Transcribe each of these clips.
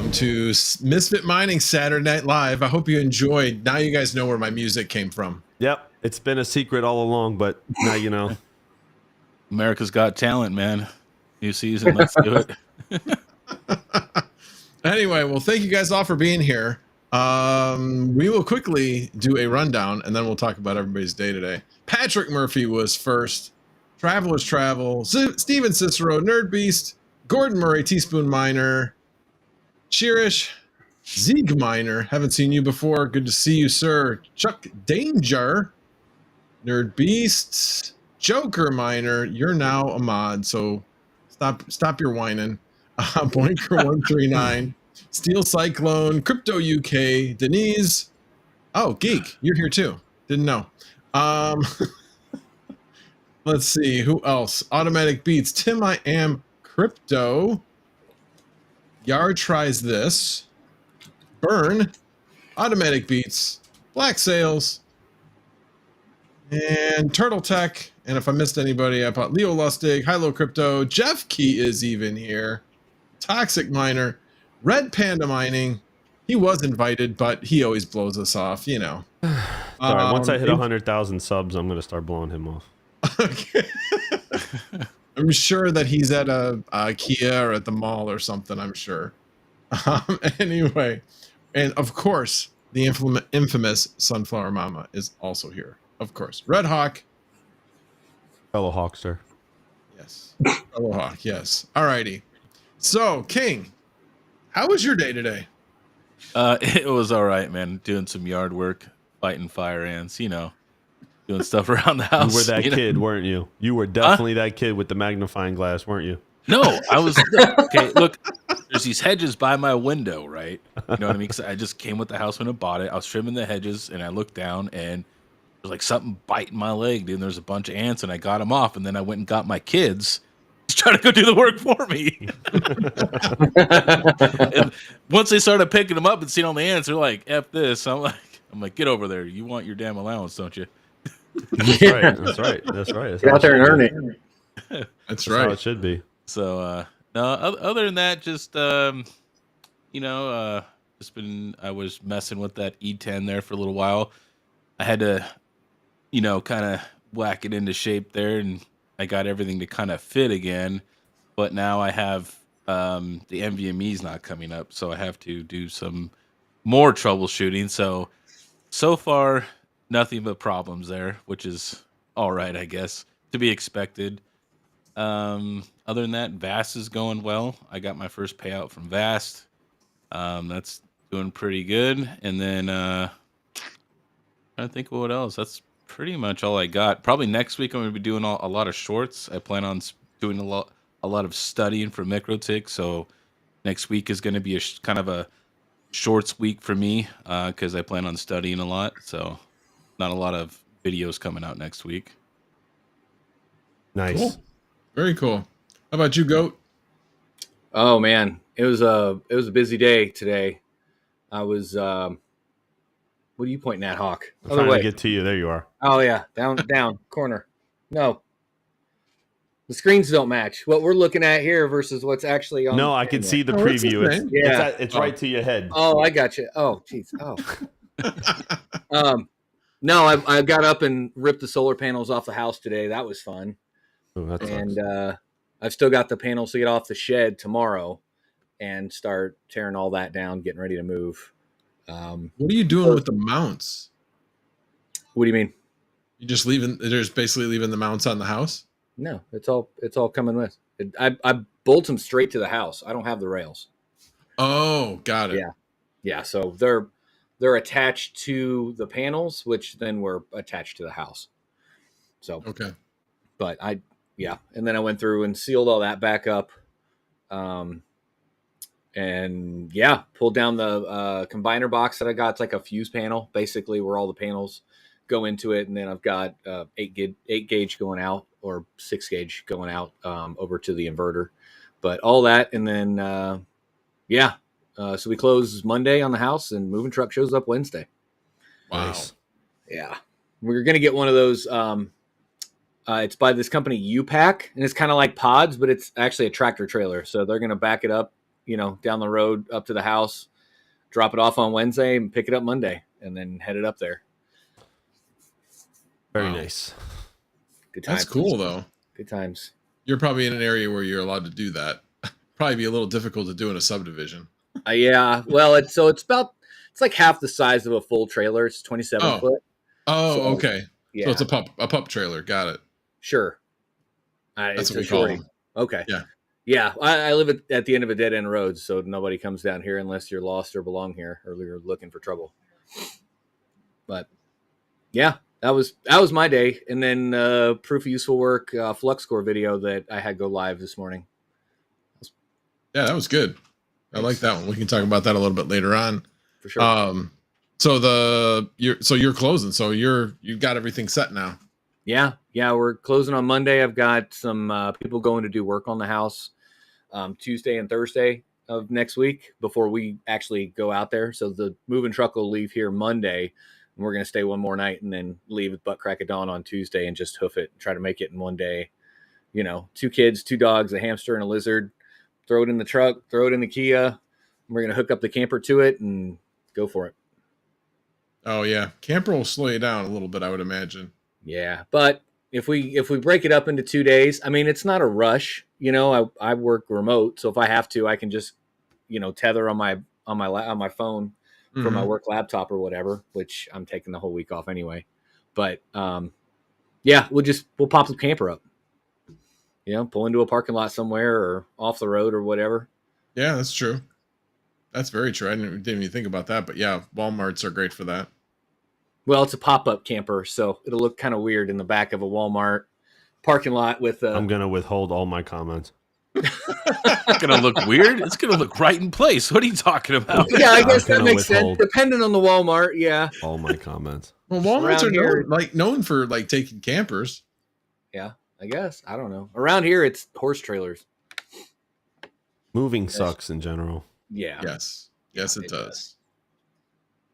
welcome to Misfit Mining Saturday Night Live. I hope you enjoyed. Now you guys know where my music came from. Yep, it's been a secret all along, but now you know. America's Got Talent, man. New season, let's do it. Anyway, well, thank you guys all for being here. We will quickly do a rundown, and then we'll talk about everybody's day today. Patrick Murphy was first. Travelers Travel. Steven Cicero, Nerd Beast. Gordon Murray, Teaspoon Miner. Cheerish, Zeeg Miner. Haven't seen you before. Good to see you, sir. Chuck Danger, Nerd Beast, Joker Miner. You're now a mod, so stop your whining. Boinker 139, Steel Cyclone, Crypto UK, Denise. Oh, Geek, you're here too. Didn't know. Let's see who else. Automatic Beats, Tim I Am Crypto. Yard tries this. Burn. Automatic Beats. Black Sails. And Turtle Tech. And if I missed anybody, I put Leo Lustig, Hilo Crypto. Jeff Key is even here. Toxic Miner. Red Panda Mining. He was invited, but he always blows us off, you know. Sorry, once I hit 100,000 subs, I'm going to start blowing him off. Okay. I'm sure that he's at a IKEA or at the mall or something, I'm sure. Anyway, and of course, the infamous Sunflower Mama is also here. Of course. Red Hawk. Fellow Hawkster. Yes. Fellow Hawk, yes. Alrighty. So, King, how was your day today? It was all right, man. Doing some yard work, fighting fire ants, you know. Doing stuff around the house. You were that kid, weren't you? You were definitely that kid with the magnifying glass, weren't you? No, I was. Okay, look, there's these hedges by my window, right? You know what I mean? Because I just came with the house when I bought it. I was trimming the hedges, and I looked down, and there's like something biting my leg, dude. And there's a bunch of ants, and I got them off, and then I went and got my kids to try to go do the work for me. And once they started picking them up and seeing all the ants, they're like, "F this." I'm like, "Get over there. You want your damn allowance, don't you?" That's right. That's right. That's right. That's Get out there and earn it. That's right. How it should be. So, no, other than that, just, you know, I was messing with that E10 there for a little while. I had to, you know, kind of whack it into shape there, and I got everything to kind of fit again. But now I have, the NVMe's not coming up, so I have to do some more troubleshooting. So far, nothing but problems there, which is all right, I guess, to be expected. Other than that, Vast is going well. I got my first payout from Vast. That's doing pretty good. And then trying to think of what else. That's pretty much all I got. Probably next week I'm going to be doing a lot of shorts. I plan on doing a lot of studying for Mikrotik. So next week is going to be kind of a shorts week for me because I plan on studying a lot. So not a lot of videos coming out next week. Nice. Cool. Very cool. How about you, Goat? Oh man, it was a busy day today. I was what are you pointing at, Hawk? I'm trying to get to you. There you are. Oh yeah, down corner. No. The screens don't match what we're looking at here versus what's actually on. No, I can see the preview. It's Yeah. right to your head. Oh, I got you. Oh, jeez. Oh. No, I got up and ripped the solar panels off the house today. That was fun. Oh, that sucks. And I've still got the panels to get off the shed tomorrow and start tearing all that down, getting ready to move. What are you doing with the mounts? What do you mean? You just basically leaving the mounts on the house? No, it's all coming with. I bolt them straight to the house. I don't have the rails. Oh, got it. Yeah. So they're attached to the panels, which then were attached to the house. So okay. But and then I went through and sealed all that back up. And pulled down the combiner box that I got. It's like a fuse panel, basically, where all the panels go into it. And then I've got 8 gauge going out or 6 gauge going out over to the inverter. But all that, and then so we close Monday on the house, and moving truck shows up Wednesday. Wow. Nice. Yeah, we're gonna get one of those. It's by this company, U-Pack, and it's kind of like pods, but it's actually a tractor trailer. So they're going to back it up down the road up to the house, drop it off on Wednesday and pick it up Monday and then head it up there. Very nice. Good times. That's cool though. Good times. You're probably in an area where you're allowed to do that. Probably be a little difficult to do in a subdivision. Yeah. Well, it's like half the size of a full trailer. It's 27 foot. Oh, So, okay. Yeah. So it's a pup trailer. Got it. Sure. That's what we call them. Okay. Yeah. Yeah. I live at the end of a dead end road, so nobody comes down here unless you're lost or belong here or you're looking for trouble. But yeah, that was my day. And then proof of useful work Flux Core video that I had go live this morning. Yeah, that was good. I like that one. We can talk about that a little bit later on. For sure. So you're closing. So you've got everything set now. Yeah. We're closing on Monday. I've got some people going to do work on the house Tuesday and Thursday of next week before we actually go out there. So the moving truck will leave here Monday, and we're going to stay one more night and then leave at butt crack of dawn on Tuesday and just hoof it and try to make it in one day. 2 kids, 2 dogs, a hamster, and a lizard. Throw it in the truck, throw it in the Kia. And we're going to hook up the camper to it and go for it. Oh yeah, camper will slow you down a little bit, I would imagine. Yeah, but if we break it up into 2 days, I mean, it's not a rush. I work remote, so if I have to, I can just tether on my phone from my work laptop or whatever. Which I'm taking the whole week off anyway. But yeah, we'll pop the camper up. Pull into a parking lot somewhere or off the road or whatever. Yeah, that's true. That's very true. I didn't even think about that, but yeah, Walmarts are great for that. Well, it's a pop-up camper, so it'll look kind of weird in the back of a Walmart parking lot with I'm going to withhold all my comments. It's going to look weird. It's going to look right in place. What are you talking about? Yeah, I guess that makes sense. Depending on the Walmart, yeah. All my comments. Well, Walmarts are known for taking campers. Yeah, I guess. I don't know. Around here, it's horse trailers. Moving sucks in general. Yeah. Yes, it does.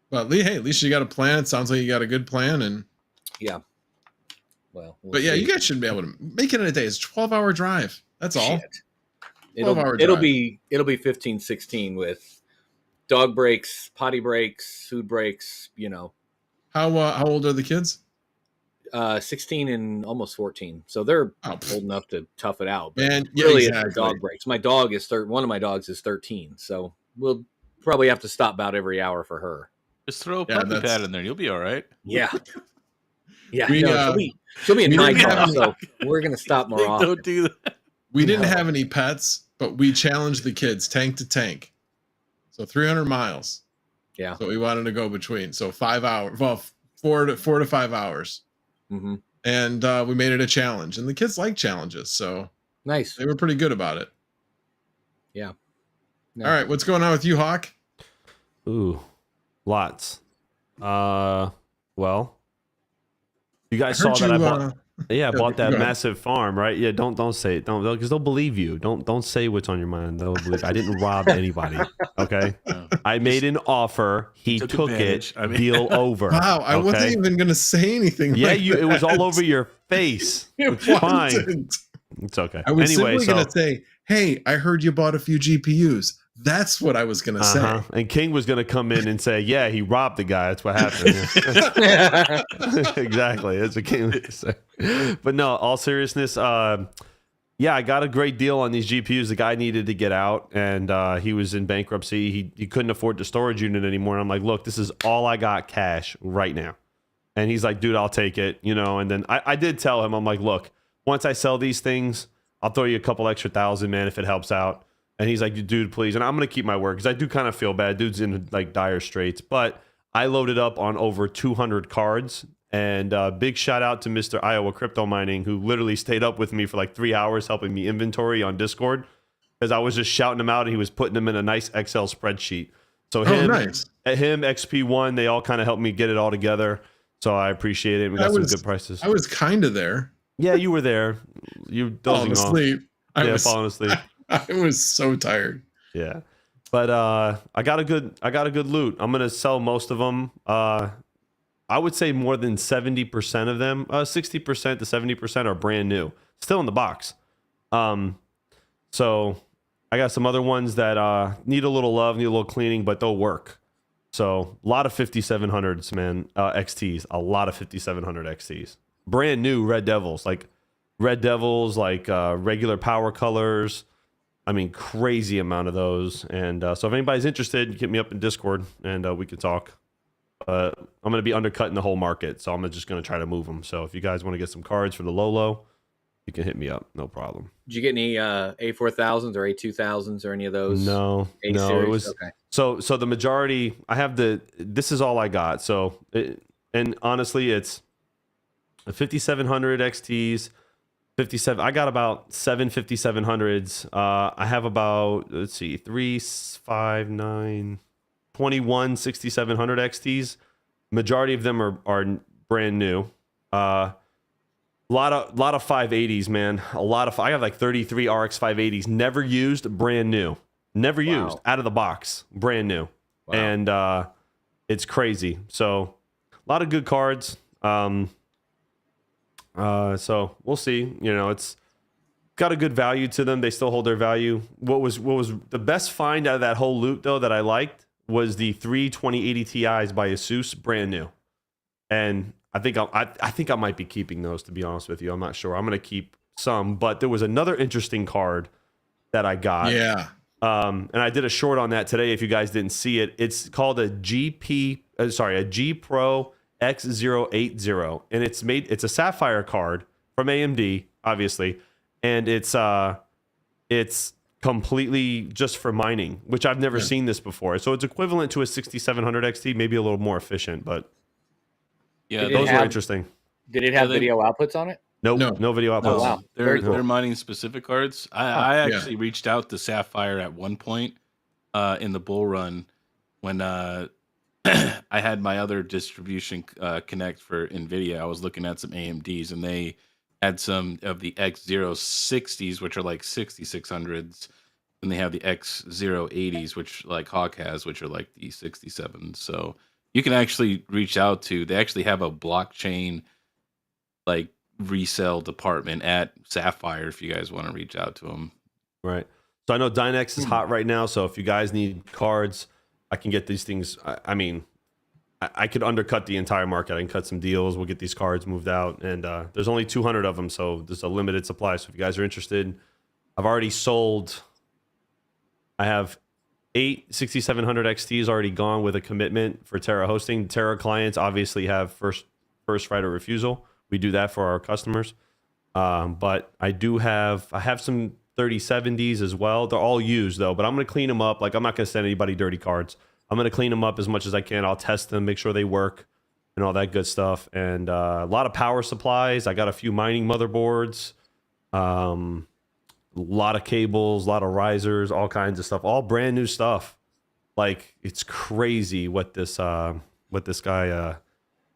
But hey, at least you got a plan. It sounds like you got a good plan, and yeah. Well, but yeah, you guys should be able to make it in a day. It's a 12-hour drive. That's all. It'll be 15, 16 with dog breaks, potty breaks, food breaks. How old are the kids? 16 and almost 14. So they're old enough to tough it out. But and really, it's dog breaks. My dog is one of my dogs is 13. So we'll probably have to stop about every hour for her. Just throw a puppy pad in there. You'll be all right. Yeah. Yeah. She'll be in my car, so we're going to stop more often. Don't do that. We didn't have any pets, but we challenged the kids tank to tank. So 300 miles. Yeah. So we wanted to go between. So 5 hours. Well, 4 to 5 hours. Mm-hmm. And we made it a challenge. And the kids like challenges. So nice. They were pretty good about it. Yeah. No. All right. What's going on with you, Hawk? Ooh. Lots. Well, you guys saw that I bought. I bought that massive farm, right? Yeah, don't say it. Don't, because they'll believe you. Don't say what's on your mind. They'll believe. I didn't rob anybody. Okay, I made an offer. He took it. Deal over. Wow, I wasn't even gonna say anything. Yeah, it was all over your face. It's fine. It's okay. I was simply gonna say, hey, I heard you bought a few GPUs. That's what I was going to say. And King was going to come in and say, yeah, he robbed the guy. That's what happened. Exactly. That's what King was going to say. But no, all seriousness, I got a great deal on these GPUs. The guy needed to get out, and he was in bankruptcy. He couldn't afford the storage unit anymore. And I'm like, look, this is all I got cash right now. And he's like, dude, I'll take it. And then I did tell him, I'm like, look, once I sell these things, I'll throw you a couple extra $1,000, man, if it helps out. And he's like, dude, please. And I'm going to keep my word because I do kind of feel bad. Dude's in dire straits. But I loaded up on over 200 cards. And big shout out to Mr. Iowa Crypto Mining, who literally stayed up with me for 3 hours helping me inventory on Discord. Because I was just shouting him out and he was putting them in a nice Excel spreadsheet. So him, XP1, they all kind of helped me get it all together. So I appreciate it. We got some good prices. I was kind of there. Yeah, you were there. You dozing off. Asleep. Falling asleep. I was so tired. Yeah, but I got a good loot. I'm gonna sell most of them. I would say more than 70% of them, 60% to 70% are brand new, still in the box. So I got some other ones that need a little love, need a little cleaning, but they'll work. So a lot of 5700s, man, XTs, a lot of 5700 XTs. Brand new Red Devils, like regular power colors. I mean, crazy amount of those. And so if anybody's interested, hit me up in Discord and we can talk. I'm going to be undercutting the whole market, so I'm just going to try to move them. So if you guys want to get some cards for the low, you can hit me up. No problem. Did you get any A4000s or A2000s or any of those? No, A no. series? It was okay. So the majority. I have this is all I got. So and honestly, it's a 5700 XTs. 57. I got about 7 5700s. I have about 3, 5, 9, 21 6700 XTs. Majority of them are brand new. Lot of 580s, man. I have like 33 RX 580s, never used, brand new, never used, out of the box, brand new, and it's crazy. So a lot of good cards. So we'll see. It's got a good value to them. They still hold their value. What was the best find out of that whole loot though that I liked was the 3 2080 Ti's by Asus, brand new. And I think I might be keeping those, to be honest with you. I'm not sure. I'm going to keep some, but there was another interesting card that I got. Yeah. And I did a short on that today. If you guys didn't see it, it's called a G Pro X080, and it's a sapphire card from AMD, obviously, and it's completely just for mining, which I've never seen this before. So it's equivalent to a 6700 XT, maybe a little more efficient, but yeah, those were interesting. Did it have video outputs on it? Nope, no video outputs. Oh, wow. They're mining specific cards. I actually reached out to Sapphire at one point in the bull run when I had my other distribution connect for NVIDIA. I was looking at some AMDs, and they had some of the X060s, which are like 6600s, and they have the X080s, which like Hawk has, which are like the 67s. So you can actually reach out to, they actually have a blockchain like resale department at Sapphire if you guys want to reach out to them. Right. So I know Dynex is hot right now. So if you guys need cards, I can get these things. I mean, I could undercut the entire market. I can cut some deals. We'll get these cards moved out. And there's only 200 of them. So there's a limited supply. So if you guys are interested, I've already sold. I have 8 6700 XTs already gone with a commitment for Terra hosting. Terra clients obviously have first right of refusal. We do that for our customers. But I have some 3070s as well. They're all used though, but I'm going to clean them up. Like, I'm not going to send anybody dirty cards. I'm going to clean them up as much as I can. I'll test them, make sure they work and all that good stuff. And a lot of power supplies. I got a few mining motherboards, a lot of cables, a lot of risers, all kinds of stuff, all brand new stuff. Like, it's crazy what this guy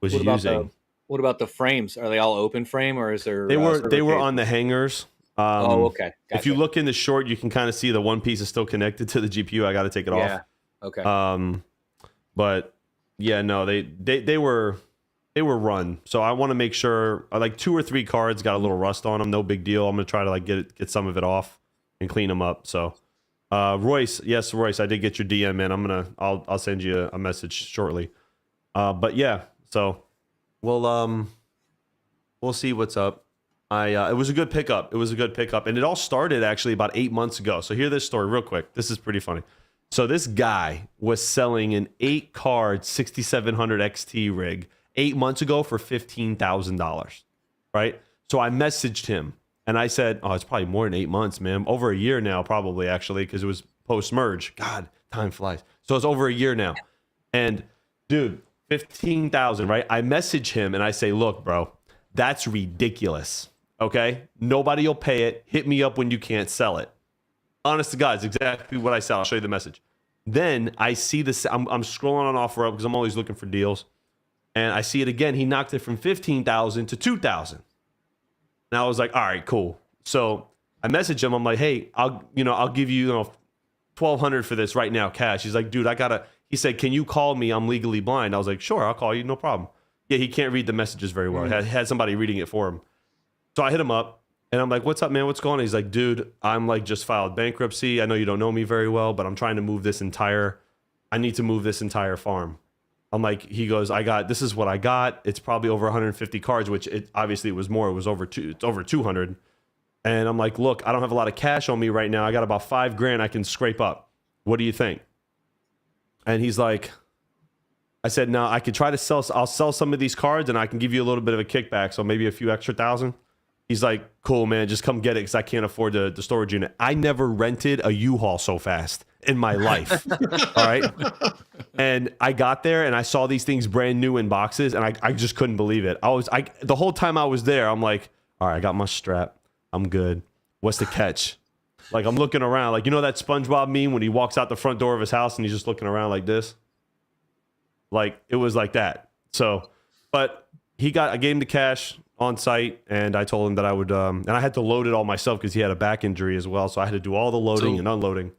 was using. What about the frames? Are they all open frame, or is there? They were on the hangers. Okay. Gotcha. If you look in the short, you can kind of see the one piece is still connected to the GPU. I got to take it off. Okay. But yeah, no, they were run. So I want to make sure, like 2 or 3 cards got a little rust on them. No big deal. I'm gonna try to like get some of it off and clean them up. So, Royce, I did get your DM, man. I'll send you a message shortly. But yeah, so we'll see what's up. It was a good pickup. And it all started actually about 8 months ago. So hear this story real quick. This is pretty funny. So this guy was selling an 8-card 6700 XT rig 8 months ago for $15,000, right? So I messaged him and I said, oh, it's probably more than 8 months, man. Over a year now, probably, actually, because it was post-merge. God, time flies. So it's over a year now. And dude, 15,000, right? I message him and I say, look, bro, that's ridiculous. Okay, nobody will pay it. Hit me up when you can't sell it. Honest to God, it's exactly what I said. I'll show you the message. Then I see this. I'm scrolling on OfferUp because I'm always looking for deals, and I see it again. He knocked it from 15,000 to 2,000. And I was like, all right, cool. So I message him. I'm like, hey, I'll give you 1,200 for this right now, cash. He's like, dude, he said, can you call me? I'm legally blind. I was like, sure, I'll call you, no problem. Yeah, he can't read the messages very well. Had somebody reading it for him. So I hit him up And I'm like, what's up, man? What's going on? He's like, dude, I'm like just filed bankruptcy. I know you don't know me very well, but I'm trying to move I need to move this entire farm. I'm like, he goes, this is what I got. It's probably over 150 cards, which obviously it was more. It was it's over 200. And I'm like, look, I don't have a lot of cash on me right now. I got about $5,000 I can scrape up. What do you think? And he's like, I said, no, I could try to I'll sell some of these cards and I can give you a little bit of a kickback. So maybe a few extra thousand. He's like, cool, man, just come get it because I can't afford the storage unit. I never rented a U-Haul so fast in my life. All right. And I got there and I saw these things brand new in boxes and I just couldn't believe it. The whole time I was there, I'm like, all right, I got my strap. I'm good. What's the catch? Like, I'm looking around. Like, you know that SpongeBob meme when he walks out the front door of his house and he's just looking around like this? Like, it was like that. So, but I gave him the cash on site and I told him that I would, and I had to load it all myself because he had a back injury as well. So I had to do all the loading and unloading.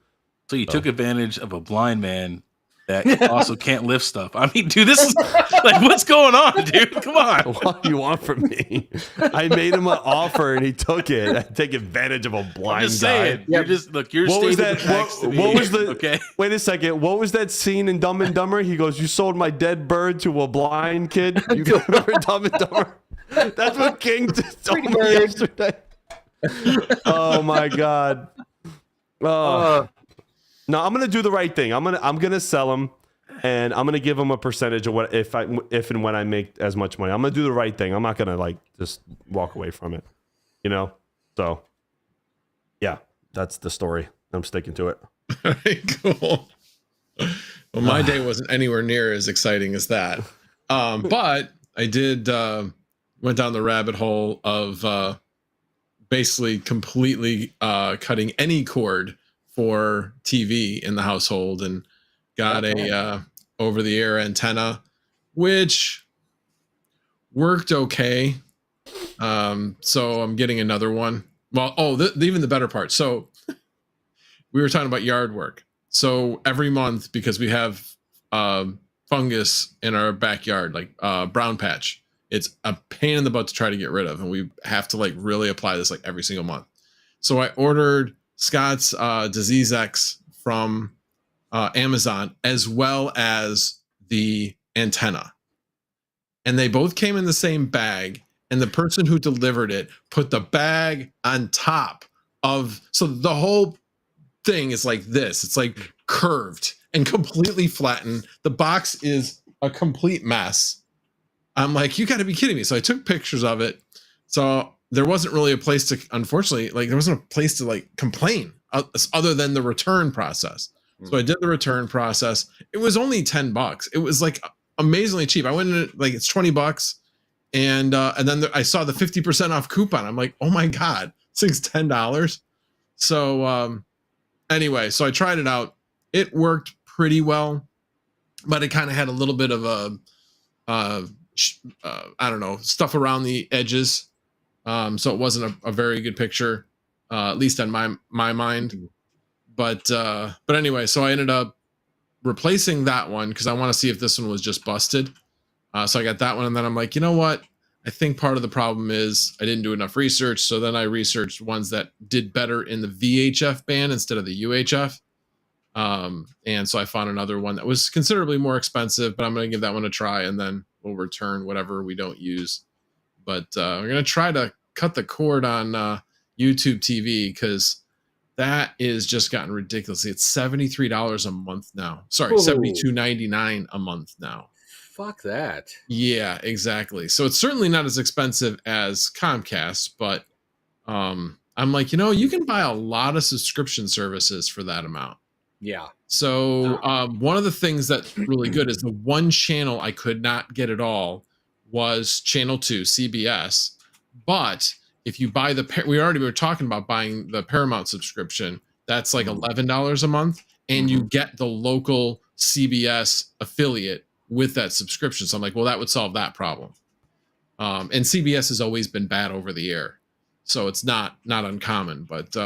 So you took advantage of a blind man that also can't lift stuff. I mean, dude, this is like, what's going on, dude? Come on. What do you want from me? I made him an offer and he took it. I take advantage of a blind I'm just guy. saying. You're just you're What was stating that? the facts to me. What was the? Okay. Wait a second. What was that scene in Dumb and Dumber? He goes, "You sold my dead bird to a blind kid." You remember Dumb and Dumber? That's what King told me yesterday. Oh my god. No, I'm gonna do the right thing. I'm gonna sell him, and I'm gonna give him a percentage of what if and when I make as much money. I'm gonna do the right thing. I'm not gonna like just walk away from it, you know. So, yeah, that's the story. I'm sticking to it. All right, cool. Well, my day wasn't anywhere near as exciting as that, but I did went down the rabbit hole of basically completely cutting any cord for TV in the household and got a over-the-air antenna, which worked okay. So I'm getting another one. Well, even the better part. So we were talking about yard work. So every month, because we have fungus in our backyard, like brown patch, it's a pain in the butt to try to get rid of, and we have to like really apply this like every single month. So I ordered Scott's Disease X from Amazon, as well as the antenna, and they both came in the same bag, and the person who delivered it put the bag on top of, so the whole thing is like this. It's like curved and completely flattened. The box is a complete mess. I'm like, you got to be kidding me. So I took pictures of it. So there wasn't really a place to, unfortunately, like there wasn't a place to like complain other than the return process. So I did the return process. It was only $10. It was like amazingly cheap. I went in like, it's $20. And then I saw the 50% off coupon. I'm like, oh my God, this thing's $10. So anyway, so I tried it out. It worked pretty well, but it kind of had a little bit of a, I don't know, stuff around the edges. So it wasn't a very good picture, at least on my mind. But anyway, so I ended up replacing that one because I want to see if this one was just busted. So I got that one, and then I'm like, you know what? I think part of the problem is I didn't do enough research. So then I researched ones that did better in the VHF band instead of the UHF. And so I found another one that was considerably more expensive, but I'm going to give that one a try, and then we'll return whatever we don't use. But we're going to try to cut the cord on YouTube TV because that is just gotten ridiculous. It's $73 a month now. Sorry, $72.99 a month now. Fuck that. Yeah, exactly. So it's certainly not as expensive as Comcast, but I'm like, you can buy a lot of subscription services for that amount. Yeah. So one of the things that's really good is the one channel I could not get at all was channel 2, CBS. But if you buy we already were talking about buying the Paramount subscription, that's like $11 a month, and you get the local CBS affiliate with that subscription. So I'm like, well, that would solve that problem. And CBS has always been bad over the air, so it's not uncommon. But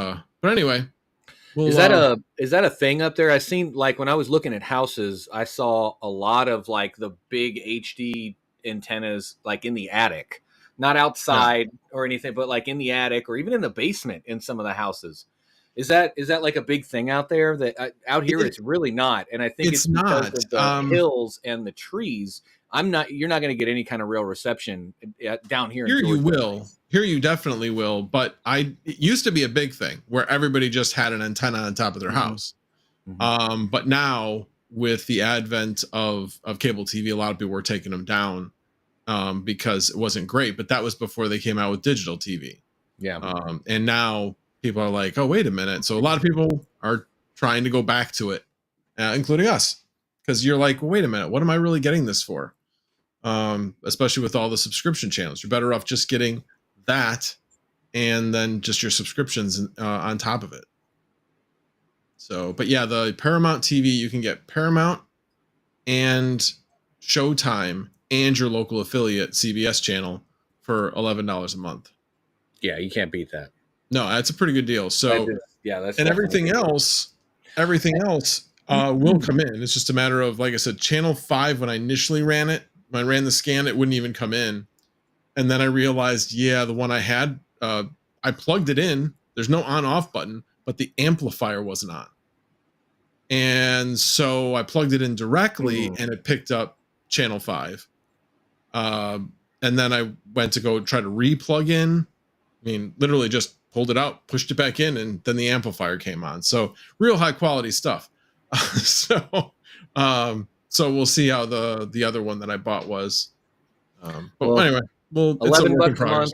anyway. Well, is that a thing up there? I seen, like, when I was looking at houses, I saw a lot of like the big HD antennas like in the attic. not outside or anything, but like in the attic or even in the basement in some of the houses. Is that like a big thing out there? That out here it's really not, and I think it's because not of the hills and the trees. You're not going to get any kind of real reception down here. Here in you Georgia. will. Here you definitely will. But it used to be a big thing where everybody just had an antenna on top of their house. But now with the advent of cable TV, a lot of people were taking them down because it wasn't great. But that was before they came out with digital TV. Yeah. And now people are like, oh, wait a minute. So a lot of people are trying to go back to it, including us, because you're like, well, wait a minute, what am I really getting this for? Especially with all the subscription channels, you're better off just getting that and then just your subscriptions on top of it. So, but yeah, the Paramount TV, you can get Paramount and Showtime and your local affiliate CBS channel for $11 a month. Yeah, you can't beat that. No, that's a pretty good deal. So that's and everything else will come in. It's just a matter of, like I said, channel 5, when I initially ran it, when I ran the scan, it wouldn't even come in. And then I realized, yeah, the one I had, I plugged it in. There's no on-off button, but the amplifier wasn't on. And so I plugged it in directly and it picked up channel 5. And then I went to go try to re-plug in. I mean, literally just pulled it out, pushed it back in, and then the amplifier came on. So real high quality stuff. So we'll see how the other one that I bought was. But anyway, well, $11 a month.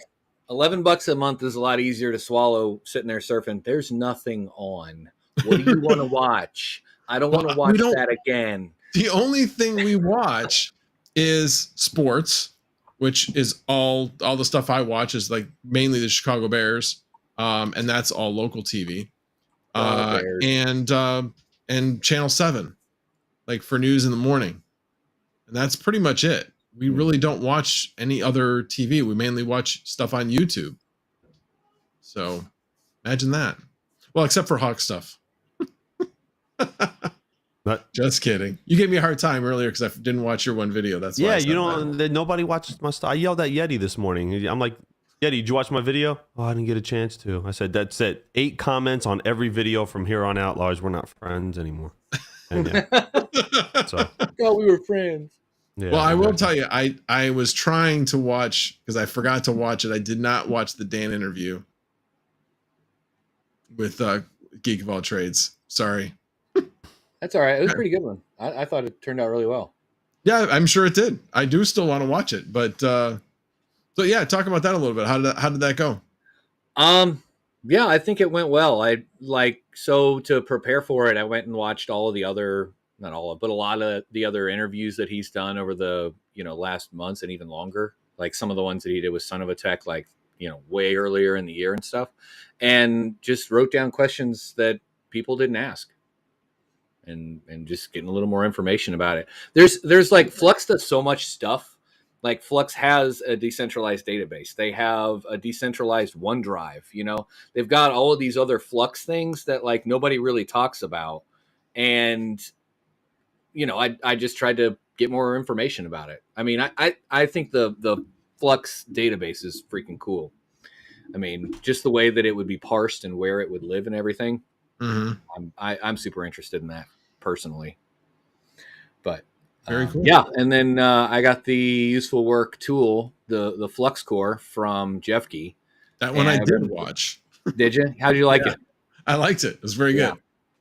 $11 a month is a lot easier to swallow sitting there surfing. There's nothing on. What do you want to watch? I don't want to watch that again. The only thing we watch is sports, which is all the stuff I watch is like mainly the Chicago Bears. And that's all local TV. And Channel 7, like for news in the morning. And that's pretty much it. We really don't watch any other TV. We mainly watch stuff on YouTube. So imagine that. Well, except for Hawk stuff. Just kidding. You gave me a hard time earlier because I didn't watch your one video. That's why nobody watches my stuff. I yelled at Yeti this morning. I'm like, Yeti, did you watch my video? Oh, I didn't get a chance to. I said, that's it. 8 comments on every video from here on out. Lars, we're not friends anymore. And so we were friends. Yeah, well, I will tell you, I was trying to watch because I forgot to watch it. I did not watch the Dan interview with Geek of All Trades. Sorry. That's all right. It was a pretty good one. I thought it turned out really well. Yeah, I'm sure it did. I do still want to watch it, but so yeah, talk about that a little bit. How did that go? Yeah, I think it went well. So to prepare for it, I went and watched all of the other, not all of, but a lot of the other interviews that he's done over the, last months and even longer. Like some of the ones that he did with Son of a Tech, like, way earlier in the year and stuff, and just wrote down questions that people didn't ask. And just getting a little more information about it. There's like Flux does so much stuff. Like Flux has a decentralized database. They have a decentralized OneDrive. They've got all of these other Flux things that like nobody really talks about. And I just tried to get more information about it. I mean, I think the Flux database is freaking cool. I mean, just the way that it would be parsed and where it would live and everything. Mm-hmm. I'm super interested in that personally, but very cool. Yeah. And then I got the useful work tool, the Flux core from Jeffkey. That one I did watch. Did you? How did you like it? I liked it. It was very good.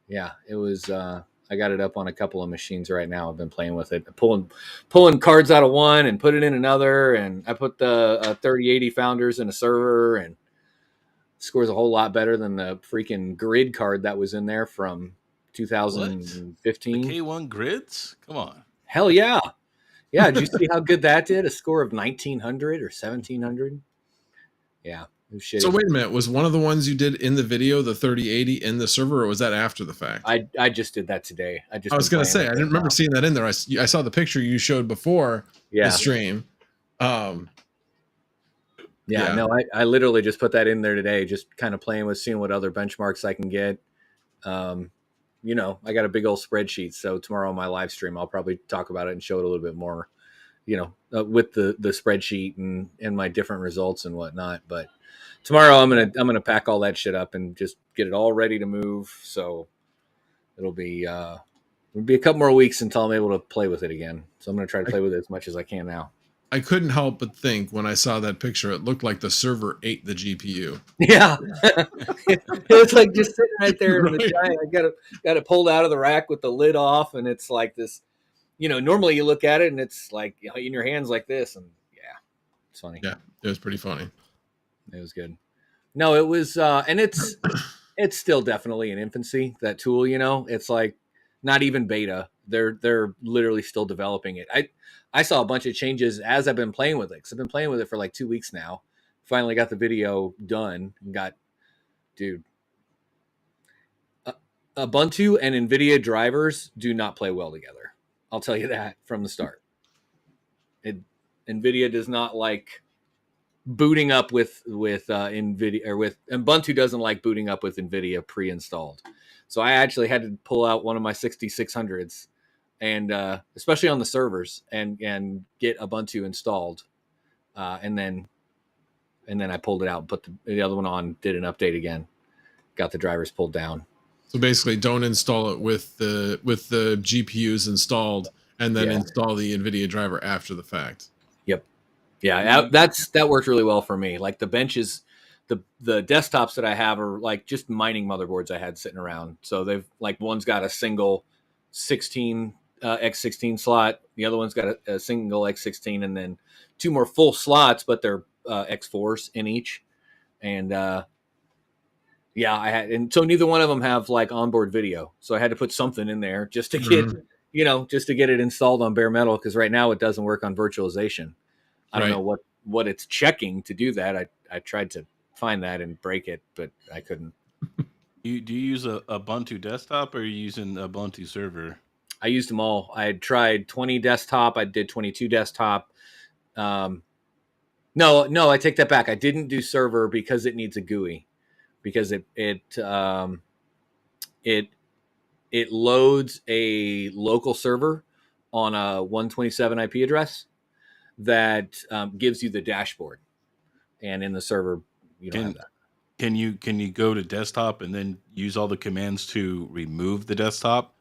Yeah, it was. I got it up on a couple of machines right now. I've been playing with it, pulling cards out of one and put it in another, and I put the 3080 Founders in a server, and scores a whole lot better than the freaking grid card that was in there from 2015. The K1 grids? Come on. Hell yeah. Yeah. Did you see how good that did? A score of 1900 or 1700. Yeah. It was shitty. So wait a minute. Was one of the ones you did in the video, the 3080 in the server, or was that after the fact? I just did that today. I was going to say, I didn't remember seeing that in there. I saw the picture you showed before the stream. Yeah, no, I literally just put that in there today, just kind of playing with seeing what other benchmarks I can get. I got a big old spreadsheet, so tomorrow on my live stream, I'll probably talk about it and show it a little bit more with the spreadsheet and my different results and whatnot. But tomorrow I'm gonna pack all that shit up and just get it all ready to move. So it'll be a couple more weeks until I'm able to play with it again. So I'm gonna try to play with it as much as I can now. I couldn't help but think when I saw that picture, it looked like the server ate the GPU. Yeah, it's like just sitting right there in the Right. giant. I got it pulled out of the rack with the lid off, and it's like this. Normally you look at it and it's like in your hands like this, and yeah, it's funny. Yeah, it was pretty funny. It was good. No, it was, and it's still definitely in infancy. That tool, it's like not even beta. They're literally still developing it. I saw a bunch of changes as I've been playing with it. 'Cause I've been playing with it for like 2 weeks now. Finally got the video done and dude. Ubuntu and NVIDIA drivers do not play well together. I'll tell you that from the start. NVIDIA does not like booting up with NVIDIA, or with Ubuntu doesn't like booting up with NVIDIA pre-installed. So I actually had to pull out one of my 6600s and especially on the servers and get Ubuntu installed. And then I pulled it out and put the other one on, did an update again, got the drivers pulled down. So basically, don't install it with the GPUs installed, and then install the NVIDIA driver after the fact. Yep. Yeah, that worked really well for me. Like the benches, the desktops that I have are like just mining motherboards I had sitting around. So they've like one's got a single 16 X16 slot, the other one's got a single X16, and then 2 more full slots, but they're X4s in each. And and so neither one of them have like onboard video. So I had to put something in there just to get, just to get it installed on bare metal. Cause right now it doesn't work on virtualization. I don't know what it's checking to do that. I tried to find that and break it, but I couldn't. Do you use a Ubuntu desktop or are you using Ubuntu server? I used them all. I had tried 20 desktop. I did 22 desktop. No, I take that back. I didn't do server because it needs a GUI. Because it loads a local server on a 127 IP address that gives you the dashboard, and in the server you don't have that. Can you go to desktop and then use all the commands to remove the desktop?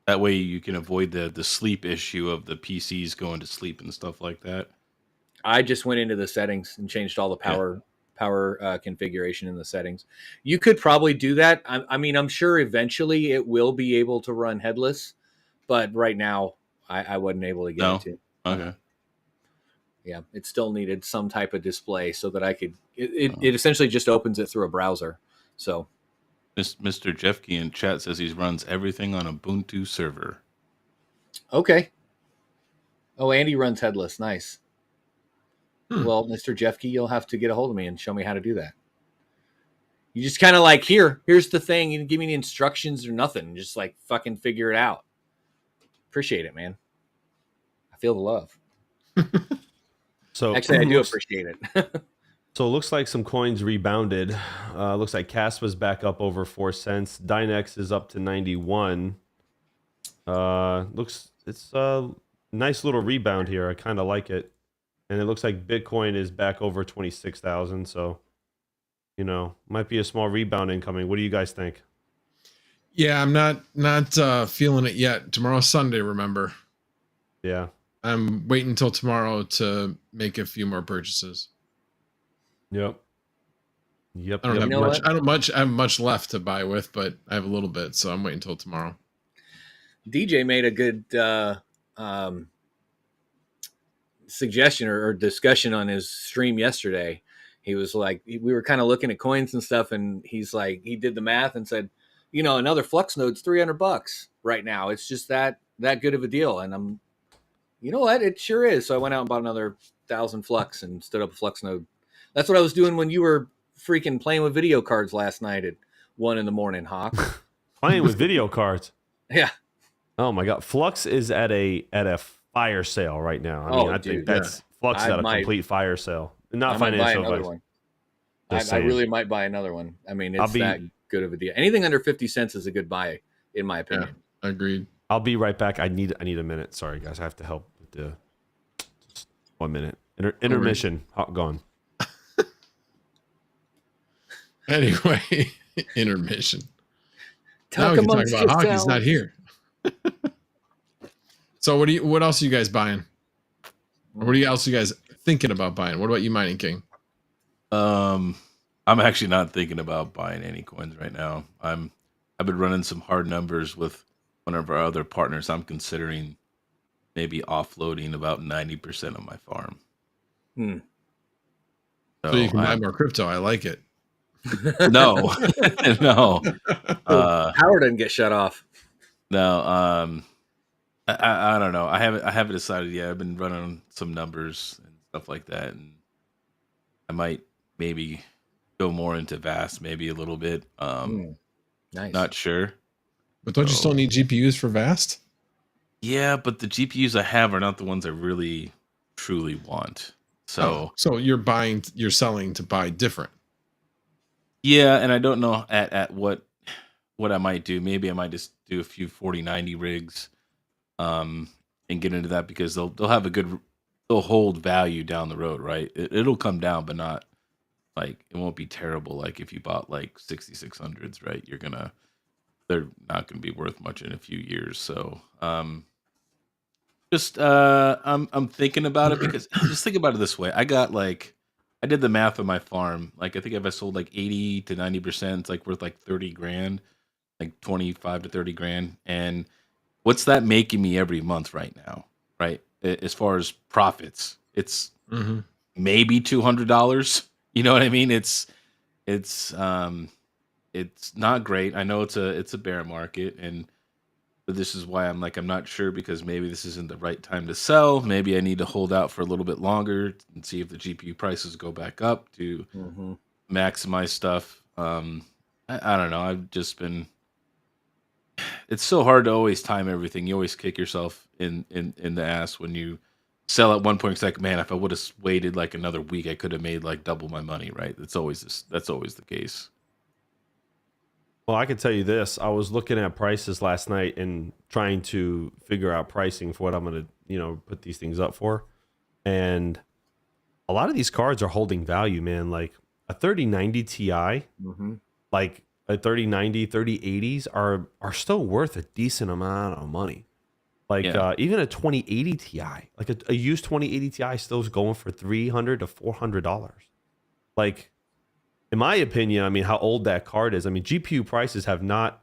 That way you can avoid the sleep issue of the PCs going to sleep and stuff like that. I just went into the settings and changed all the power configuration in the settings. You could probably do that. I mean, I'm sure eventually it will be able to run headless, but right now I wasn't able to get it to. Okay. Yeah, it still needed some type of display so that I could. It essentially just opens it through a browser. So, Mr. Jeffkey in chat says he runs everything on Ubuntu server. Okay. Oh, Andy runs headless. Nice. Well, Mr. Jeffkey, you'll have to get a hold of me and show me how to do that. You just kind of like, here's the thing. You didn't give me any instructions or nothing. Just like fucking figure it out. Appreciate it, man. I feel the love. So actually, I do appreciate it. So it looks like some coins rebounded. Looks like Cas was back up over 4 cents. Dynex is up to 91. It's a nice little rebound here. I kind of like it. And it looks like Bitcoin is back over 26,000. So, might be a small rebound incoming. What do you guys think? Yeah, I'm not feeling it yet. Tomorrow's Sunday, remember? Yeah. I'm waiting until tomorrow to make a few more purchases. Yep. I don't have much left to buy with, but I have a little bit, so I'm waiting until tomorrow. DJ made a good suggestion or discussion on his stream yesterday. He was like, we were kind of looking at coins and stuff, and he's like, he did the math and said, another Flux node's $300 right now. It's just that good of a deal. And I'm, you know what? It sure is. So I went out and bought another 1,000 Flux and stood up a Flux node. That's what I was doing when you were freaking playing with video cards last night at 1 a.m, Hawk. Playing with video cards. Yeah. Oh my God. Flux is at a fire sale right now. I think that's Flux is at a complete fire sale. Not financial advice. I really might buy another one. I mean, it's that good of a deal. Anything under 50 cents is a good buy, in my opinion. Yeah, agreed. I'll be right back. I need a minute. Sorry, guys. I have to help with the 1 minute. Intermission. Hot gone. Anyway, intermission. Talk Now we can talk amongst about hockey. He's not yourselves. here. So what else are you guys buying? Or what else are you guys thinking about buying? What about you, Mining King? I'm actually not thinking about buying any coins right now. I've been running some hard numbers with one of our other partners. I'm considering maybe offloading about 90% of my farm. So you can buy more crypto. I like it. No, no. Power doesn't get shut off. No, I don't know. I haven't decided yet. I've been running some numbers and stuff like that, and I might maybe go more into VAST, maybe a little bit. Nice. Not sure. But don't you still need GPUs for VAST? Yeah, but the GPUs I have are not the ones I really truly want. So so you're selling to buy different. yeah, and I don't know at what I might do. Maybe I might just do a few 4090 rigs, and get into that because they'll have they'll hold value down the road, right? It'll come down, but not like it won't be terrible. Like if you bought like 6600s, right? They're not gonna be worth much in a few years. So I'm thinking about it because just think about it this way. I did the math on my farm. Like I think if I sold like 80 to 90%, it's like worth like 30 grand, like 25 to 30 grand. And what's that making me every month right now? Right. As far as profits, it's maybe $200. You know what I mean? It's not great. I know it's a bear market, but this is why I'm not sure because maybe this isn't the right time to sell. Maybe I need to hold out for a little bit longer and see if the GPU prices go back up to maximize stuff. I don't know. I've just been. It's so hard to always time everything. You always kick yourself in the ass when you sell at one point. It's like, man, if I would have waited like another week, I could have made like double my money. Right? That's always the case. Well, I can tell you this. I was looking at prices last night and trying to figure out pricing for what I'm going to, put these things up for. And a lot of these cards are holding value, man. Like a 3090 Ti, like a 3090, 3080s are still worth a decent amount of money. Like even a 2080 Ti, like a used 2080 Ti still is going for $300 to $400. Like, in my opinion, I mean, how old that card is. I mean, GPU prices have not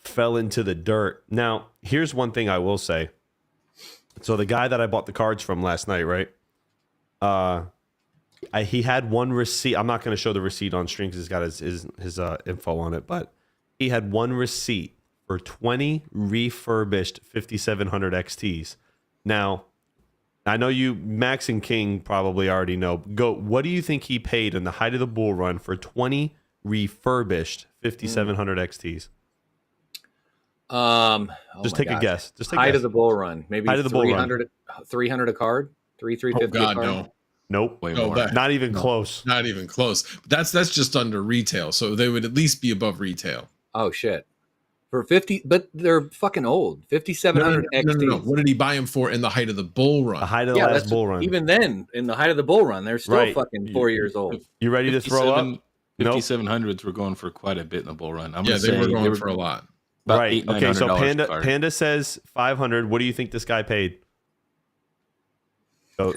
fell into the dirt. Now, here's one thing I will say. So the guy that I bought the cards from last night, right? He had one receipt. I'm not going to show the receipt on stream because it's got his info on it, but he had one receipt for 20 refurbished 5700 XTs. Now, I know you, Max and King, probably already know. What do you think he paid in the height of the bull run for 20 refurbished 5700 XTs? Just take a guess. Just take height of the bull run. Maybe height of the 300 a card? 350 Oh God, a card? no. Nope. Way No, more. Not even close. Not even close. That's just under retail. So they would at least be above retail. Oh shit. For 50, but they're fucking old. 5700 XT. No. What did he buy them for in the height of the bull run? The height of the last bull run. Even then, in the height of the bull run, they're still fucking 4 years old. You ready to throw up? 5700s were going for quite a bit in the bull run. They were going for a lot. Right. Okay, so $800 Panda says 500. What do you think this guy paid? So,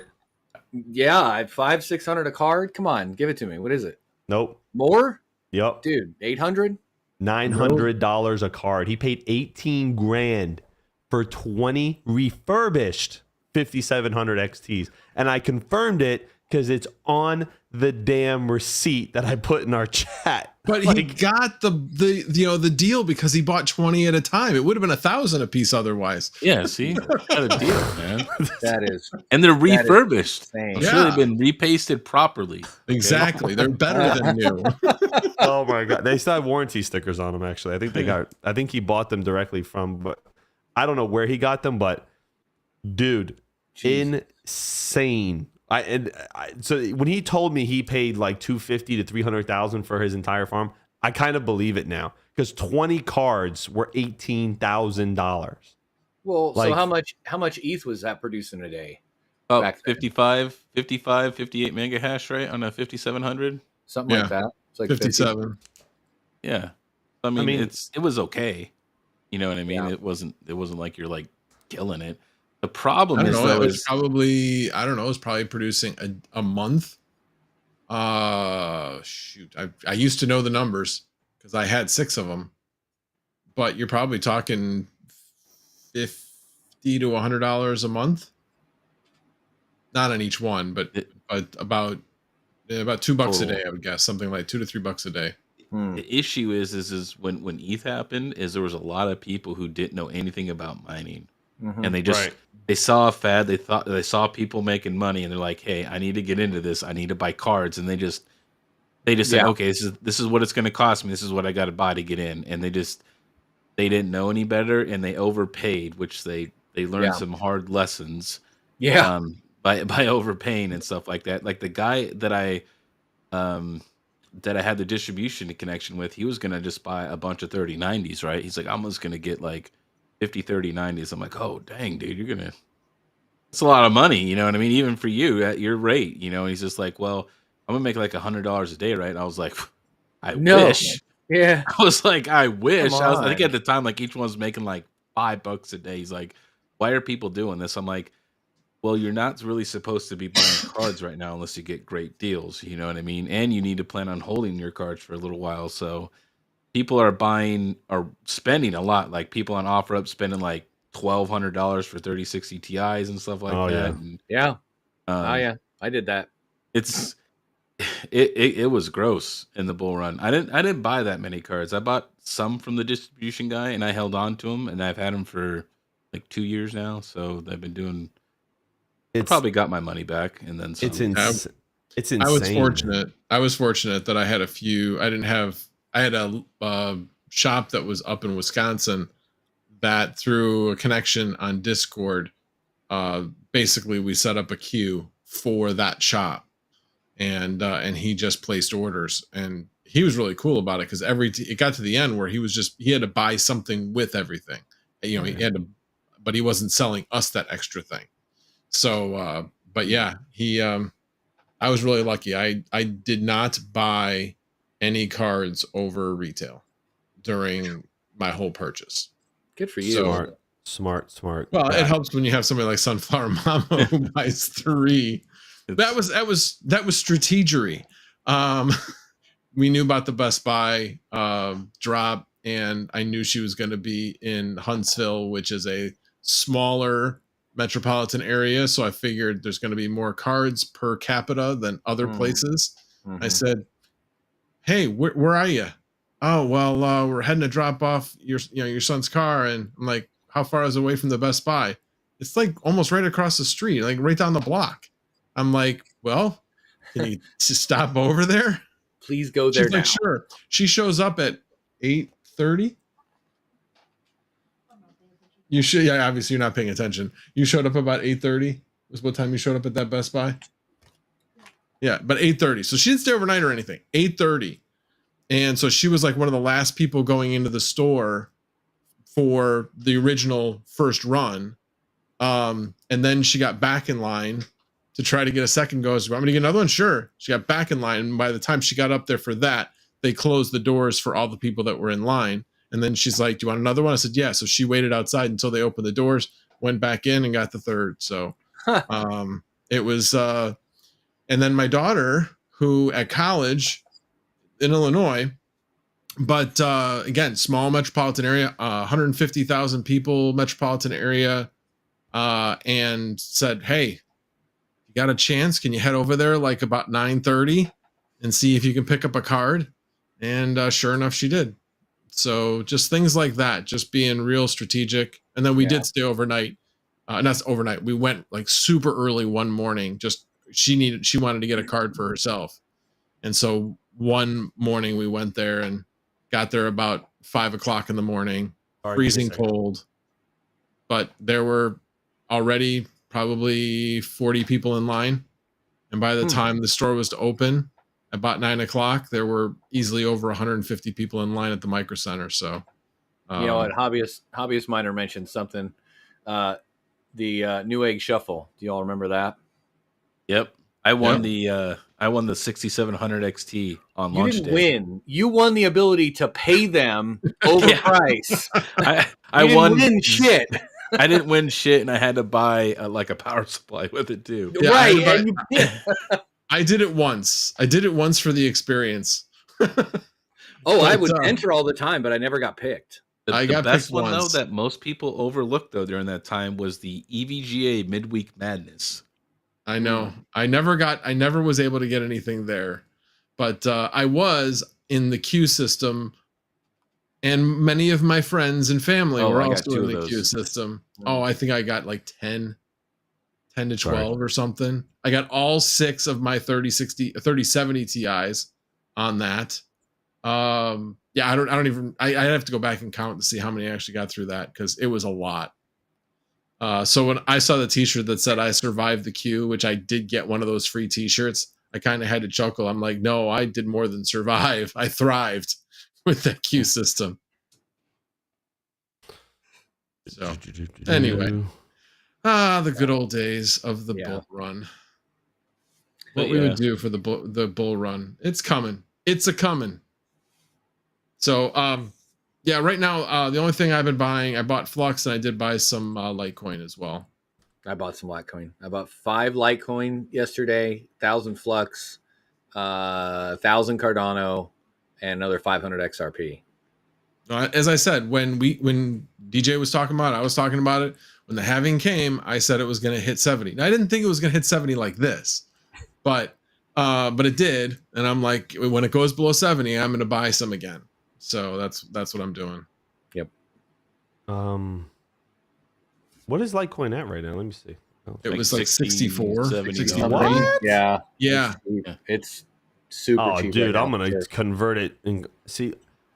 Yeah, 500-600 a card. Come on, give it to me. What is it? nope. More, Yep. dude? 800? $900 a card. He paid 18 grand for 20 refurbished 5700 XTs. And I confirmed it because it's on the damn receipt that I put in our chat. But he got the deal because he bought 20 at a time. It would have been 1,000 a piece otherwise. Yeah, see, got a deal, man. That is. And they're refurbished. insane. It's really been repasted properly. Exactly. They're better than new. Oh my god, they still have warranty stickers on them. Actually, I think he bought them directly from, but I don't know where he got them. But dude, insane. So when he told me he paid like $250,000 to $300,000 for his entire farm, I kind of believe it now because 20 cards were $18,000. Well, so how much ETH was that producing a day? About back then. 58 mega hash rate on a 5700. Something Yeah. like that. It's like 50. 57. Yeah, I mean, mean- it was okay. You know what I mean? Yeah. It wasn't like you're like killing it. The I problem don't is know. though It was is probably, I don't know, it was probably producing a month. Shoot. I used to know the numbers because I had 6 of them. But you're probably talking $50 to $100 a month. Not on each one, but about $2 a day, I would guess, something like $2 to $3 a day. the issue is when ETH happened is there was a lot of people who didn't know anything about mining. And they just Right. they saw a fad, they saw people making money and they're like, "Hey, I need to get into this. I need to buy cards." And they just said, Yeah. "Okay, this is what it's going to cost me. This is what I got to buy to get in." And they didn't know any better and they overpaid, which they learned Yeah. some hard lessons Yeah. by overpaying and stuff like that. Like the guy that I had the distribution connection with, he was going to just buy a bunch of 3090s, right? He's like, "I'm just going to get like 50 3090s." I'm like, "Oh, dang, dude, it's a lot of money, you know what I mean? Even for you at your rate, you know." And he's just like, "Well, I'm gonna make like $100 a day, right?" And I was like, "I No. wish." Yeah. I was like, "I wish." Come I think on. at the time, like each one was making like $5 a day. He's like, "Why are people doing this?" I'm like, "Well, you're not really supposed to be buying cards right now unless you get great deals, you know what I mean? And you need to plan on holding your cards for a little while." So people are spending a lot. Like people on OfferUp spending like $1,200 for 3060 Ti's and stuff like Oh, that. yeah. And, Yeah. um, Yeah. I did that. it's it was gross in the bull run. I didn't buy that many cards. I bought some from the distribution guy and I held on to them and I've had them for like 2 years now. So I've been doing. I It's probably got my money back and then some. it's insane. It's insane. I was fortunate that I had a few. I had a shop that was up in Wisconsin that through a connection on Discord, basically we set up a queue for that shop, and he just placed orders, and he was really cool about it because it got to the end where he had to buy something with everything, you know, he had to, but he wasn't selling us that extra thing. So, but yeah, I was really lucky. I did not buy any cards over retail during my whole purchase. Good for you. So, Smart. well, Yeah. it helps when you have somebody like Sunflower Mama who buys 3. That was strategery. We knew about the Best Buy drop, and I knew she was going to be in Huntsville, which is a smaller metropolitan area. So I figured there's going to be more cards per capita than other places. I said, "Hey, where are you?" "Oh, well, we're heading to drop off your son's car." And I'm like, "How far is it away from the Best Buy?" "It's like almost right across the street, like right down the block." I'm like, "Well, can you just stop over there?" Please go there She's now. like, "Sure." She shows up at 8:30. You should, yeah, obviously you're not paying attention. You showed up about 8:30 was what time you showed up at that Best Buy? Yeah, but 8:30. So she didn't stay overnight or anything. 8:30. And so she was like one of the last people going into the store for the original first run. And then she got back in line to try to get a second go. "Want me to get another one?" "Sure." She got back in line. And by the time she got up there for that, they closed the doors for all the people that were in line. And then she's like, "Do you want another one?" I said, "Yeah." So she waited outside until they opened the doors, went back in and got the third. So it was, and then my daughter, who at college in Illinois, but again, small metropolitan area, 150,000 people metropolitan area, and said, "Hey, you got a chance? Can you head over there like about 9:30 and see if you can pick up a card?" And sure enough, she did. So just things like that, just being real strategic. And then we did stay overnight. Not overnight. We went like super early one morning. Just she wanted to get a card for herself. And so one morning we went there and got there about 5:00 in the morning, freezing cold. But there were already probably 40 people in line. And by the time the store was to open, about 9:00, there were easily over 150 people in line at the Micro Center. So, You know what? Hobbyist Miner mentioned something. the Newegg Shuffle. Do y'all remember that? Yep. I won the 6700 XT on You launch didn't day. win. You won the ability to pay them over price. I You didn't won win shit. I didn't win shit, and I had to buy like a power supply with it too. Yeah, Right. I had And to you did. I did it once. I did it once for the experience. Oh, I But, would enter all the time, but I never got picked. I The got best picked one once. though that most people overlooked though during that time was the EVGA Midweek Madness. I know. I never was able to get anything there, but I was in the queue system, and many of my friends and family Oh, were I got also two in of the queue those. system. Mm. Oh, I think I got like 10 to 12 Sorry. or something. I got all 6 of my 3070 Ti's on that. Yeah, I have to go back and count to see how many I actually got through that, because it was a lot. So when I saw the t-shirt that said I survived the queue, which I did get one of those free t-shirts, I kind of had to chuckle. I'm like, no, I did more than survive. I thrived with that queue system. So anyway, the good old days of the Yeah. bull run. But What we yeah. would do for the bull run. It's coming. It's a coming. So yeah, right now the only thing I've been buying, I bought Flux, and I did buy some Litecoin as well. I bought some Litecoin. I bought 5 Litecoin yesterday, 1,000 Flux, 1,000 Cardano, and another 500 XRP. As I said, when DJ was talking about it, I was talking about it. When the halving came, I said it was going to hit 70. Now, I didn't think it was going to hit 70 like this, but it did. And I'm like, when it goes below 70, I'm going to buy some again. So that's what I'm doing. Yep. What is Litecoin at right now? Let me see. Oh. It Like was like 60, 64, 70 63. What? Yeah. Yeah. It's super Oh, cheap. dude, right I'm now. gonna Sure. convert it and see.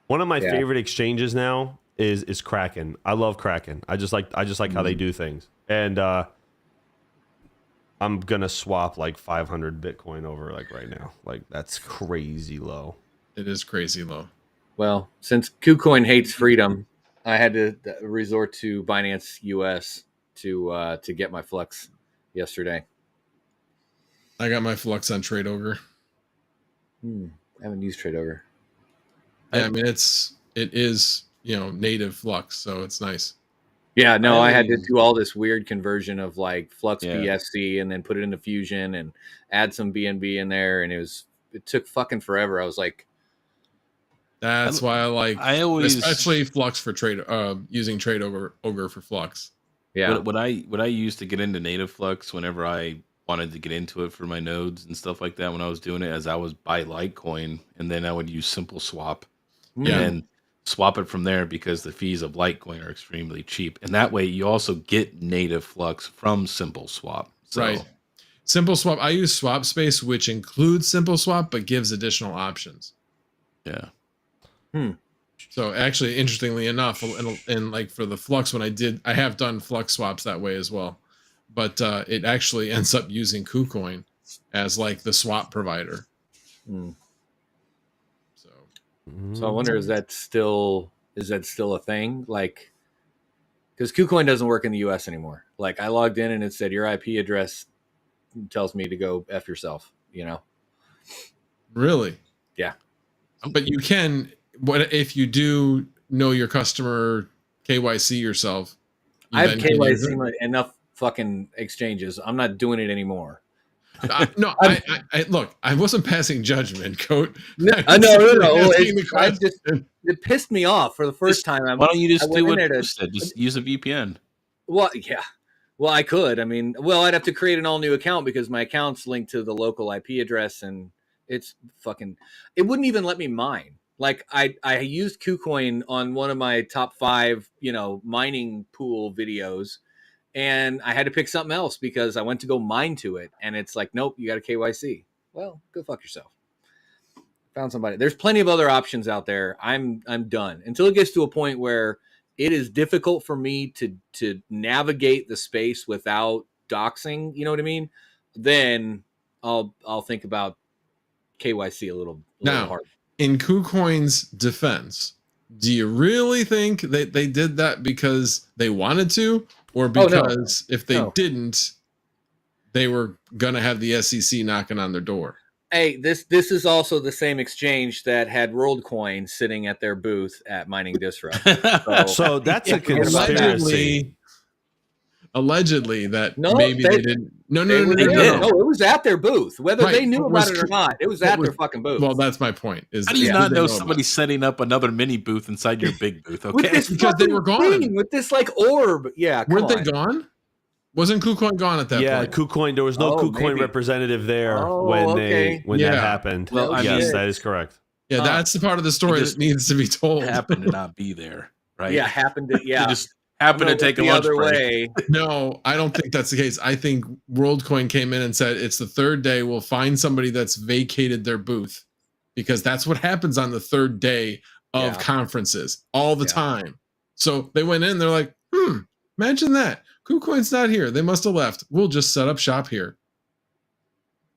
One of my Yeah. favorite exchanges now is Kraken. I love Kraken. I just like how they do things. And I'm gonna swap like 500 Bitcoin over like right now. Like that's crazy low. It is crazy low. Well, since KuCoin hates freedom, I had to resort to Binance US to get my Flux yesterday. I got my Flux on Trade Ogre. I haven't used Trade Ogre. Yeah, I mean it is native Flux, so it's nice. Yeah, no, I had to always- do all this weird conversion of like Flux Yeah. BSC and then put it into Fusion and add some BNB in there, and it took fucking forever. I was like, That's why I like, I always especially Flux for trade, using Trade Ogre for Flux. yeah, what I used to get into native Flux whenever I wanted to get into it for my nodes and stuff like that when I was doing it, as I was buy Litecoin, and then I would use Simple Swap Yeah. and swap it from there, because the fees of Litecoin are extremely cheap, and that way you also get native Flux from Simple Swap. So, Right. Simple Swap. I use Swap Space, which includes Simple Swap, but gives additional options. Yeah. So actually, interestingly enough, and like for the Flux, I have done Flux swaps that way as well, but it actually ends up using KuCoin as like the swap provider. Mm. So So I wonder, is that still a thing? Like, because KuCoin doesn't work in the US anymore. Like, I logged in and it said your IP address tells me to go F yourself, really, Yeah. But you can. What if you do know your customer, KYC yourself? You I have then can use KYC enough fucking exchanges. I'm not doing it anymore. No, I look. I wasn't passing judgment, Coat. No. It pissed me off for the first time. Why don't you I just went do what in there to- Chris said? Just use a VPN. Well, yeah. Well, I could. I mean, I'd have to create an all new account because my account's linked to the local IP address, and it's fucking. It wouldn't even let me mine. Like I used KuCoin on one of my top 5, mining pool videos, and I had to pick something else because I went to go mine to it, and it's like, nope, you got a KYC. Well, go fuck yourself. Found somebody. There's plenty of other options out there. I'm done until it gets to a point where it is difficult for me to navigate the space without doxing. You know what I mean? Then I'll think about KYC a little Now, hard. in KuCoin's defense, do you really think that they did that because they wanted to, or Oh, no. because if they No. didn't, they were gonna have the SEC knocking on their door? Hey, this is also the same exchange that had WorldCoin sitting at their booth at Mining Disrupt. So that's a forget about that. conspiracy. Allegedly that No, maybe they didn't. No, They no, were no, no, there. no, No, it was at their booth. Whether Right, they knew but about was it or tr- not, it was but at was- their fucking booth. Well, that's my point. Is How do you yeah, not they know about somebody it. setting up another mini booth inside your big booth? With Okay, this Because they fucking were gone. thing, with this like orb. Yeah, come Weren't they on. gone? Wasn't KuCoin gone at that Yeah, point? KuCoin. There was no Oh, KuCoin maybe. representative there Oh, when okay. that Yeah. happened. Well, I yes, mean- that is correct. Yeah, that's the part of the story just that needs to be told. happened to not be there, right? Yeah, happened to. Yeah, They just happened to take a the lunch other break. way. No, I don't think that's the case. I think WorldCoin came in and said it's the third day. We'll find somebody that's vacated their booth because that's what happens on the third day of Yeah. conferences all the Yeah. time. So they went in. They're like, imagine that. KuCoin's not here. They must have left. We'll just set up shop here.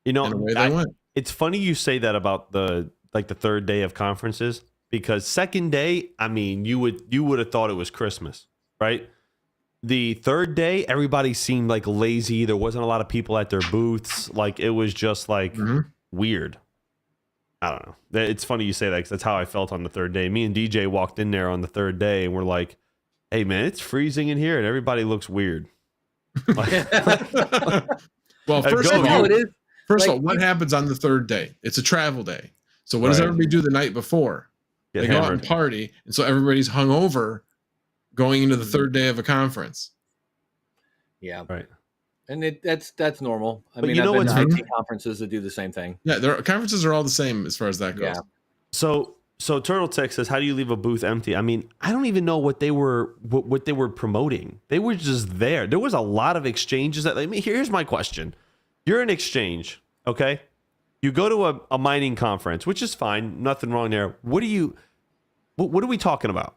You know, And away they went. it's funny you say that about the third day of conferences, because second day, I mean, you would have thought it was Christmas, right? The third day, everybody seemed like lazy. There wasn't a lot of people at their booths. Like it was just like weird. I don't know. It's funny you say that because that's how I felt on the third day. Me and DJ walked in there on the third day and we're like, "Hey man, it's freezing in here and everybody looks weird." Like, Well, first Go, of you- all, No, it is. First Like, of all, what happens on the third day? It's a travel day. So what does Right. everybody do the night before? get They go out hammered. and party, and so everybody's hungover going into the third day of a conference. Yeah, Right. and that's normal. I But mean, you know I've been what's- to IT conferences that do the same thing. Yeah, their conferences are all the same as far as that goes. Yeah. So Turtle Tech says, "How do you leave a booth empty?" I mean, I don't even know what they were promoting. They were just there. There was a lot of exchanges. Here's my question: you're an exchange, okay? You go to a mining conference, which is fine, nothing wrong there. What are we talking about?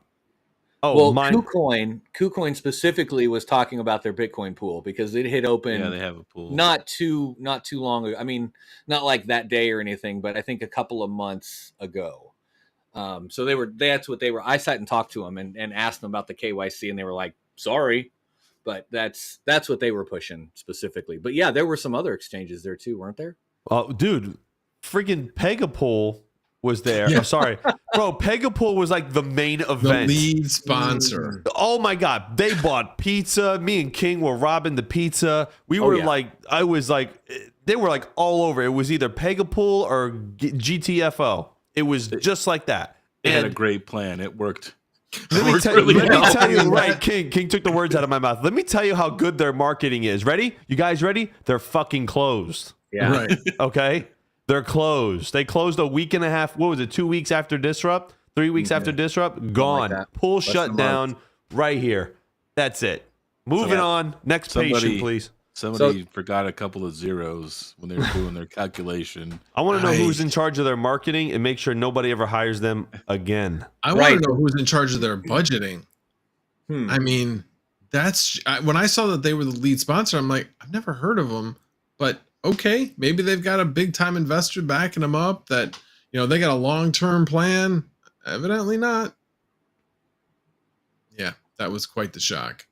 Oh, Well, KuCoin specifically was talking about their Bitcoin pool because it had opened. Yeah, they have a pool. not too long ago. I mean, not like that day or anything, but I think a couple of months ago. So that's what they were. I sat and talked to them and asked them about the KYC, and they were like, "Sorry," but that's what they were pushing specifically. But yeah, there were some other exchanges there too, weren't there? Oh, dude, freaking Pega Pool was there. Yeah. I'm sorry, bro. Pega Pool was like the main The event. lead sponsor. Oh my God. They bought pizza. Me and King were robbing the pizza. We were yeah. like, I was like, they were like all over. It was either Pega Pool or GTFO. It was just like that. They had a And great plan. It worked. let me worked tell, really let me well. tell you, right, King took the words out of my mouth. Let me tell you how good their marketing is. Ready? You guys ready? They're fucking closed. Yeah. Right. Okay? They're closed. They closed a week and a half. What was it? 2 weeks after Disrupt? 3 weeks after Disrupt? Gone. that. Pool Less shut than a down right here. That's it. Moving Yeah. on. Next patient, please. Somebody forgot a couple of zeros when they were doing their calculation. I want to know Right. who's in charge of their marketing and make sure nobody ever hires them again. I want Right. to know who's in charge of their budgeting. Hmm. I mean, when I saw that they were the lead sponsor, I'm like, I've never heard of them, but okay, maybe they've got a big time investor backing them up. That they got a long term plan. Evidently not. Yeah, that was quite the shock.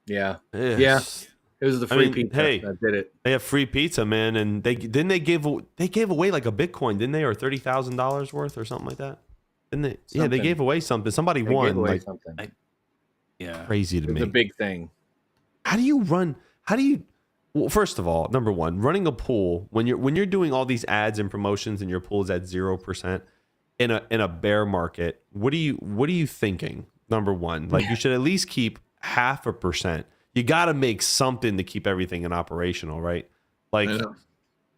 Yeah. Yes. It was the I free mean, pizza hey. that did it. They have free pizza, man, and they gave away like a Bitcoin, didn't they, or $30,000 worth or something like that? Didn't they? Yeah, they Something. gave away something. Somebody They won. gave away Like something. Yeah. crazy to It was me. a big thing. How do you run? Well, first of all, number one, running a pool when you're doing all these ads and promotions and your pool is at 0% in a bear market. What are you thinking? Number one, like you should at least keep 0.5%. You got to make something to keep everything in operational, right? Like, I know.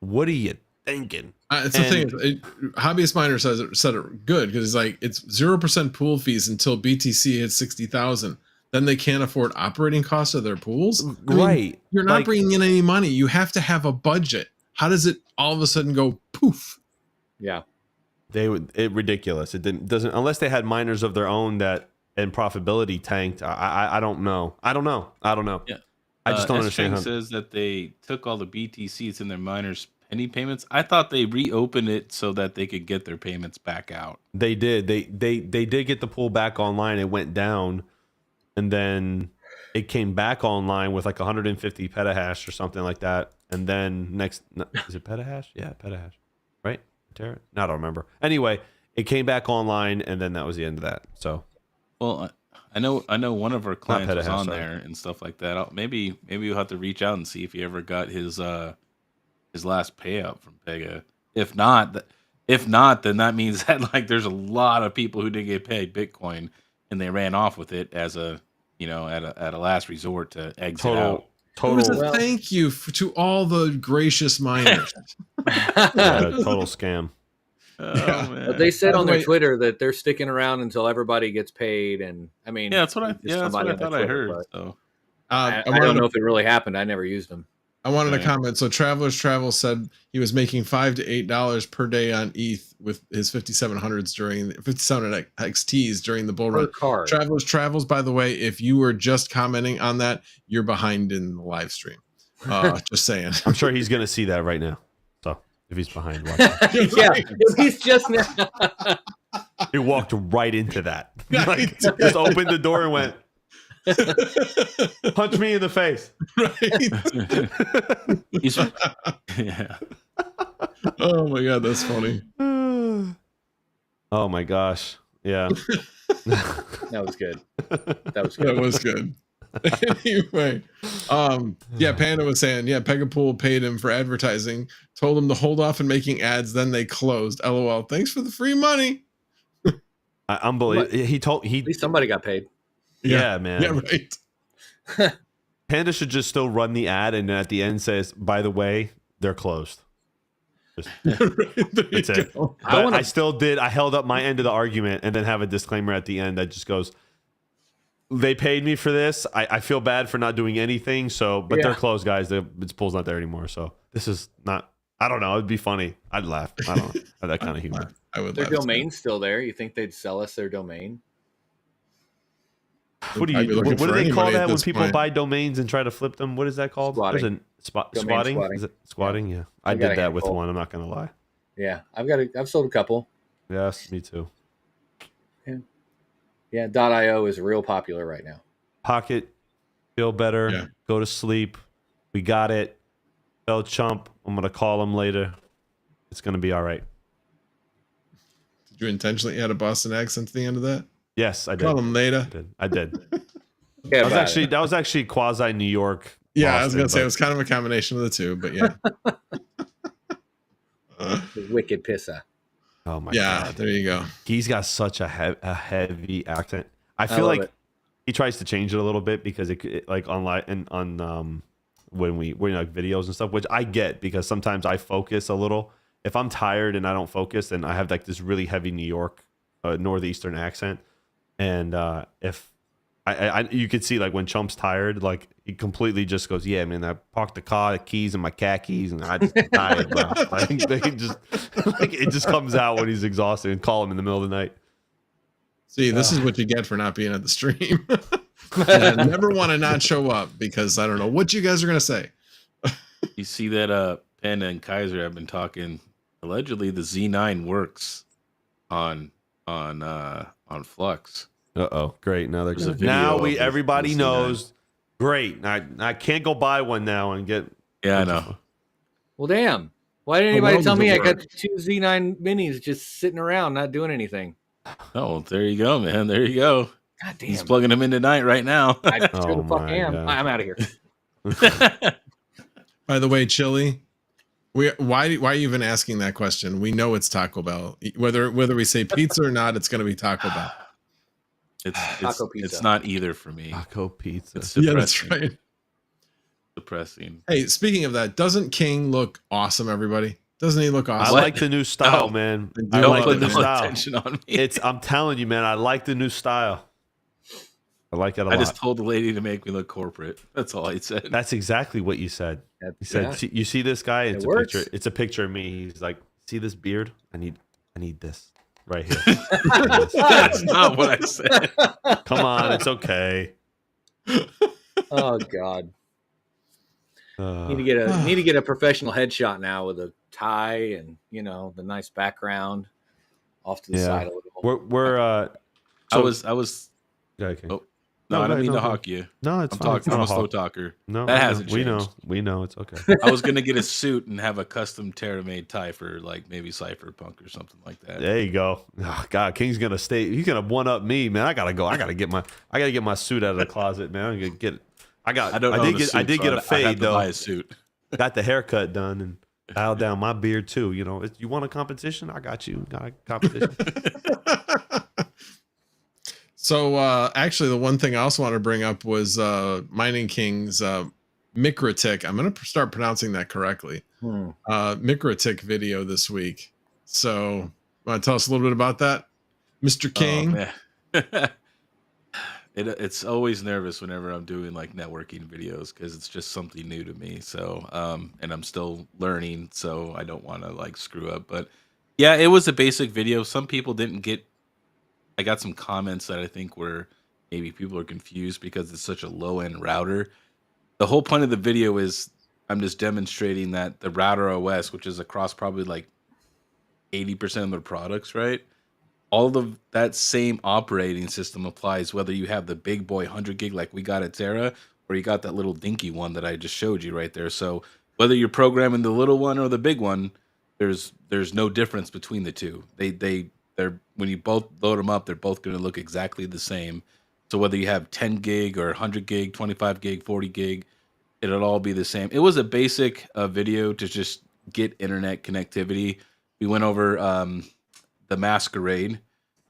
what are you thinking? It's the thing. Hobbyist Miner said it good because it's like it's 0% pool fees until BTC hits 60,000. Then they can't afford operating costs of their pools. I mean, Right. you're not Like- bringing in any money. You have to have a budget. How does it all of a sudden go poof? Yeah. It ridiculous. It doesn't unless they had miners of their own that and profitability tanked. I don't know. I don't know. Yeah. I just don't understand. S-Chang says that they took all the BTCs in their miners' penny payments. I thought they reopened it so that they could get their payments back out. They did. They did get the pool back online. It went down, and then it came back online with like 150 petahash or something like that. And then is it petahash? Yeah, petahash, right? Tera? No, I don't remember. Anyway, it came back online, and then that was the end of that. So, Well, I know one of our clients was petahash, on sorry. there and stuff like that. Maybe we'll have to reach out and see if he ever got his last payout from Pega. If not, then that means that like there's a lot of people who didn't get paid Bitcoin and they ran off with it as a at a last resort to exit out. It was a Well- thank you to all the gracious miners. total scam. Oh, Yeah. man. But they said By on the their way- Twitter that they're sticking around until everybody gets paid. And I mean, Yeah, that's what I just somebody on their thought I Twitter, heard. but So I wanted don't to- know if it really happened. I never used them. I wanted Right. to comment. So Travelers Travel said he was making $5 to $8 per day on ETH with his 5700s during 5700 XTs during the bull Per run. card. Travelers Travels, by the way, if you were just commenting on that, you're behind in the live stream. Just saying. I'm sure he's gonna see that right now. So if he's behind, watch. Yeah, if he's just now. He walked right into that. Yeah, he Like, did. just opened the door and went, punch me in the face. Right. he's yeah. Oh my god, that's funny. Oh my gosh. Yeah. That was good. That was That good. was good. Anyway, yeah, Panda was saying, yeah, Pega Pool paid him for advertising, told him to hold off on making ads, then they closed. LOL. Thanks for the free money. Unbelievable. At least somebody got paid. Yeah, man. Yeah, right. Panda should just still run the ad and at the end says, by the way, they're closed. Just, There you that's it. go. But I held up my end of the argument and then have a disclaimer at the end that just goes, they paid me for this. I feel bad for not doing anything. So, but they're closed, guys. It's Pool's not there anymore. So this is not, I don't know. It'd be funny. I'd laugh. I don't know. I have that kind of humor. I would Their laugh too. domain's still there. You think they'd sell us their domain? What do I'd be you? looking What do for they call anybody at that when this people point. buy domains and try to flip them? What is that called? Squatting. Is it Domain squatting? squatting. Is it squatting? Yeah, I I've got did a that with handful. one. I'm not gonna lie. Yeah, I've sold a couple. Yes, me too. Yeah, .io is real popular right now. Pocket, feel better. Yeah. Go to sleep. We got it. Tell Chump I'm gonna call him later. It's gonna be all right. Did you intentionally add a Boston accent to the end of that? Yes, I did. Call him later. I did. Yeah, That was actually quasi New York. Yeah, I was Boston, gonna say it but- was kind of a combination of the two, but yeah. the wicked pisser. Oh my Yeah, god, there you go. he's got such a heavy accent. I feel love like it. he tries to change it a little bit because it like online and on when we're like videos and stuff, which I get because sometimes I focus a little. If I'm tired and I don't focus, then I have like this really heavy New York northeastern accent, and if I you could see like when Chump's tired, like he completely just goes, yeah, man, I parked the car, the keys, and my cat keys, and I just tired, bro. Like they just like it just comes out when he's exhausted, and call him in the middle of the night. See, this is what you get for not being at the stream. And I never want to not show up because I don't know what you guys are gonna say. You see that Panda and Kaiser have been talking. Allegedly, the Z9 works on Flux. Oh, great! Now they're There's a good. video Now of this- everybody this knows. Great. I can't go buy one now and get. Yeah, I know. Well, damn. Why didn't Well, anybody tell me I does it got 2 Z9 minis just sitting around not doing anything? Oh, there you go, man. There you go. God damn. He's plugging them in tonight right now. I sure Oh the fuck my am. God. I'm out of here. By the way, Chili, why are you even asking that question? We know it's Taco Bell. Whether we say pizza or not, it's gonna be Taco Bell. Taco pizza. It's not either for me. Taco pizza. It's Yeah, that's depressing. right. Depressing. Hey, speaking of that, doesn't King look awesome, everybody? Doesn't he look I awesome? like the new style, No. man. Do I you like put the new no style. attention on me. I'm telling you, man. I like the new style. I like it a I lot. just told the lady to make me look corporate. That's all I said. That's exactly what you said. You said, Yeah. "See- "You see this guy? It's It a works. picture. It's a picture of me." He's like, "See this beard? I need this right here." That's not what I said. Come on, it's okay. Oh God. Uh, Need to get a professional headshot now with a tie and the nice background off to the Yeah. side a little. we're I was yeah, okay. Oh. No, I don't mean to problem. hawk you. No, it's I'm fine. talking. I'm a slow talker. No, that hasn't changed. We know. It's okay. I was gonna get a suit and have a custom tailor-made tie for like maybe Cypherpunk or something like that. There you go. Oh, God, King's gonna stay. He's gonna one up me, man. I gotta go. I gotta get my suit out of the closet, man. I'm gonna get. I did get a fade though. Buy a suit. Got the haircut done and dialed down my beard too. You know, you want a competition? I got you. Got a competition. So actually, the one thing I also want to bring up was Mining King's Mikrotik. I'm going to start pronouncing that correctly. Mikrotik video this week. So, want to tell us a little bit about that, Mr. King? Oh, it's always nervous whenever I'm doing like networking videos because it's just something new to me. So, and I'm still learning, so I don't want to like screw up. But yeah, it was a basic video. Some people didn't get. I got some comments that I think were maybe people are confused because it's such a low end router. The whole point of the video is I'm just demonstrating that the router OS, which is across probably like 80% of their products, right? All of that same operating system applies whether you have the big boy 100 gig like we got at Terra, or you got that little dinky one that I just showed you right there. So whether you're programming the little one or the big one, there's no difference between the two. They're when you both load them up, they're both going to look exactly the same. So whether you have 10 gig or 100 gig, 25 gig, 40 gig, it'll all be the same. It was a basic video to just get internet connectivity. We went over the masquerade,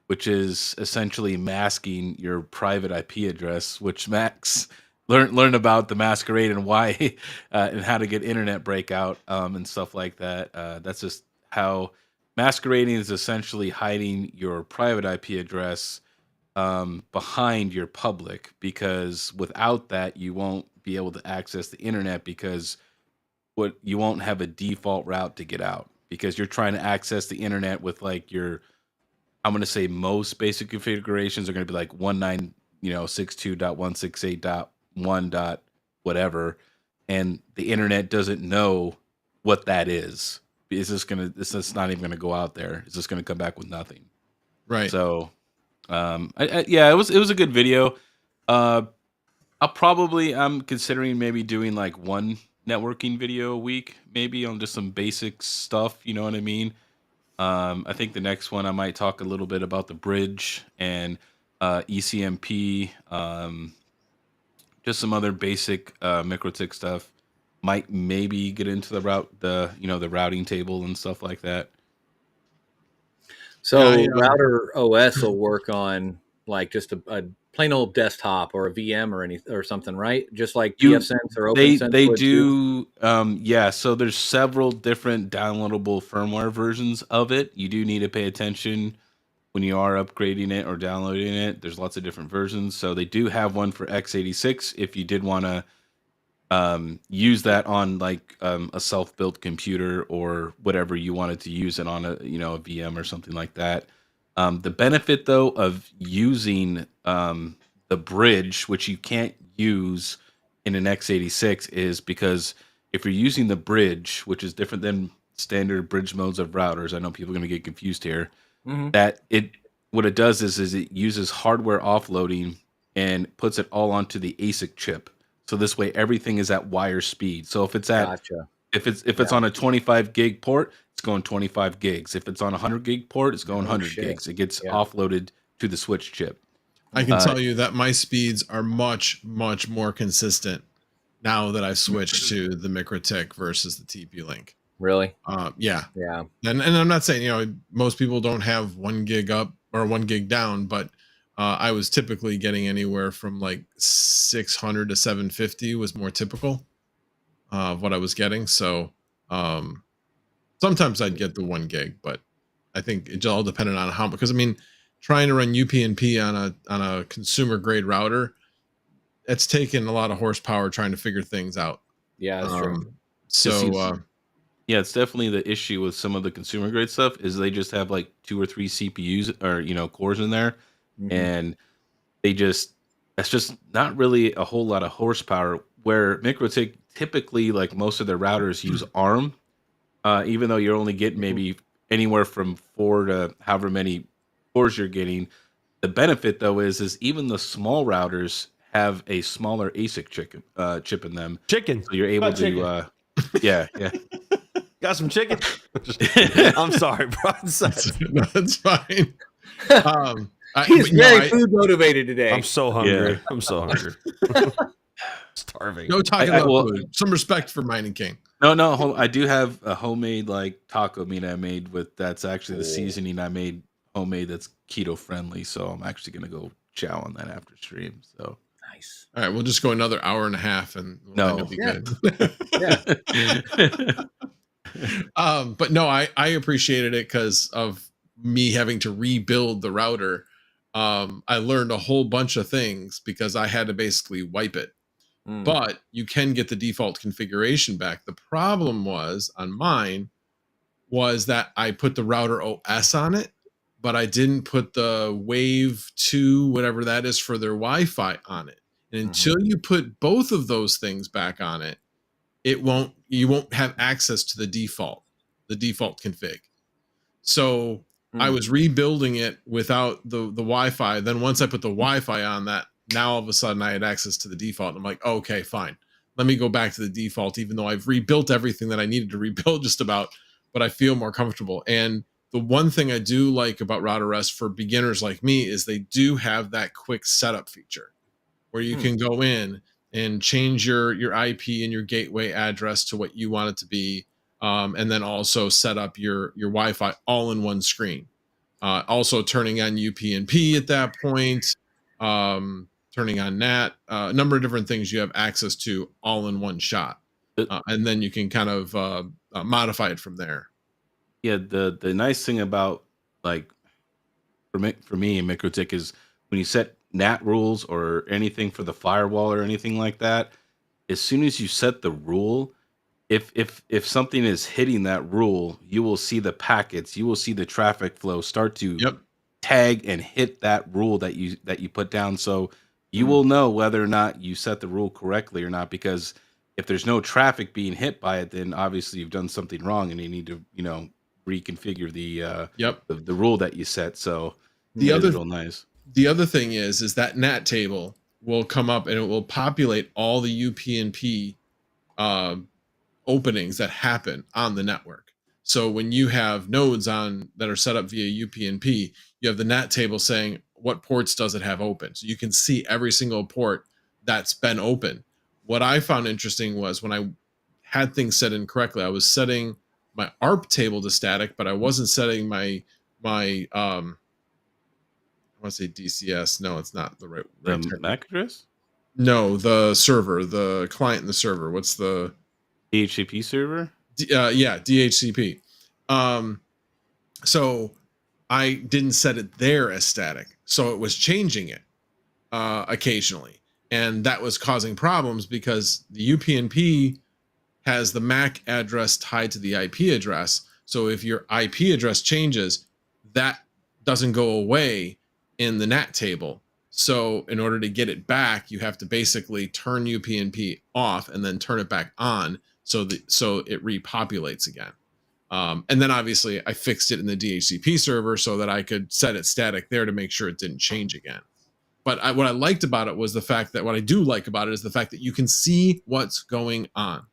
which is essentially masking your private IP address, which Max learn about the masquerade and why and how to get internet breakout and stuff like that. That's just how masquerading is essentially hiding your private IP address behind your public, because without that you won't be able to access the internet, because you won't have a default route to get out, because you're trying to access the internet with like your, I'm going to say most basic configurations are going to be like 192.168.1. whatever, and the internet doesn't know what that is. It's just not even going to go out there. It's just going to come back with nothing. Right. So, yeah, it was a good video. I'm considering maybe doing like one networking video a week, maybe on just some basic stuff. You know what I mean? I think the next one I might talk a little bit about the bridge and ECMP, just some other basic Mikrotik stuff. Might maybe get into the routing table and stuff like that. So router OS will work on like just a plain old desktop or a VM or something, right? Just like pfSense or OpenSense. They do. Yeah. So there's several different downloadable firmware versions of it. You do need to pay attention when you are upgrading it or downloading it. There's lots of different versions. So they do have one for x86 if you did want to use that on like a self-built computer or whatever you wanted to use it on, a VM or something like that. The benefit though of using the bridge, which you can't use in an x86, is because if you're using the bridge, which is different than standard bridge modes of routers, I know people are going to get confused here. That what it does is it uses hardware offloading and puts it all onto the ASIC chip. So this way, everything is at wire speed. So if it's if it's on a 25 gig port, it's going 25 gigs. If it's on a 100 gig port, it's going 100 gigs. It gets offloaded to the switch chip. I can tell you that my speeds are much, much more consistent now that I've switched to the Mikrotik versus the TP-Link. Really? Yeah. Yeah. And I'm not saying, most people don't have 1 gig up or 1 gig down, but I was typically getting anywhere from like 600 to 750 was more typical of what I was getting. So sometimes I'd get the 1 gig, but I think it all depended on how, because I mean, trying to run UPnP on a consumer grade router, it's taken a lot of horsepower trying to figure things out. Yeah, that's true. So yeah, it's definitely the issue with some of the consumer grade stuff is they just have like 2 or 3 CPUs or cores in there. And that's just not really a whole lot of horsepower, where Mikrotik typically, like most of their routers, use ARM, even though you're only getting maybe anywhere from 4 to however many cores you're getting. The benefit though is even the small routers have a smaller ASIC chip in them, Chicken. so you're able About chicken. to. Yeah. Got some chicken? I'm sorry, bro. No, it's fine. He's but very food motivated today. I'm so hungry. Yeah. I'm so hungry. Starving. No talking about well, food. Some respect for Mining King. No. I do have a homemade like taco meat I made with. That's actually the seasoning I made homemade. That's keto friendly. So I'm actually gonna go chow on that after stream. So nice. All right, we'll just go another hour and a half, and it'll be good. Yeah. But no, I appreciated it because of me having to rebuild the router. I learned a whole bunch of things because I had to basically wipe it. But you can get the default configuration back. The problem was on mine was that I put the router OS on it, but I didn't put the Wave 2, whatever that is, for their Wi-Fi on it. And until you put both of those things back on it, you won't have access to the default config. So I was rebuilding it without the Wi-Fi. Then once I put the Wi-Fi on that, now all of a sudden I had access to the default. And I'm like, oh, okay, fine. Let me go back to the default, even though I've rebuilt everything that I needed to rebuild just about, but I feel more comfortable. And the one thing I do like about RouterOS for beginners like me is they do have that quick setup feature where you can go in and change your IP and your gateway address to what you want it to be. And then also set up your Wi-Fi all in one screen. Also turning on UPnP at that point, turning on NAT, a number of different things you have access to all in one shot. And then you can kind of modify it from there. Yeah, the nice thing about like for me and Mikrotik is when you set NAT rules or anything for the firewall or anything like that, as soon as you set the rule, if something is hitting that rule, you will see the packets, you will see the traffic flow start to tag and hit that rule that you put down. So you will know whether or not you set the rule correctly or not, because if there's no traffic being hit by it, then obviously you've done something wrong and you need to, reconfigure the rule that you set. So the other real nice. The other thing is that NAT table will come up and it will populate all the UPnP openings that happen on the network. So when you have nodes on that are set up via UPnP, you have the NAT table saying what ports does it have open. So you can see every single port that's been open. What I found interesting was when I had things set in correctly, I was setting my ARP table to static, but I wasn't setting my I want to say DCS. No, it's not the right MAC address. No, the server, the client and the server. What's the DHCP server? Yeah, DHCP. So I didn't set it there as static, so it was changing it occasionally, and that was causing problems because the UPnP has the MAC address tied to the IP address. So if your IP address changes, that doesn't go away in the NAT table. So in order to get it back, you have to basically turn UPnP off and then turn it back on so it repopulates again. And then obviously I fixed it in the DHCP server so that I could set it static there to make sure it didn't change again. But what I liked about it was the fact that what I do like about it is the fact that you can see what's going on.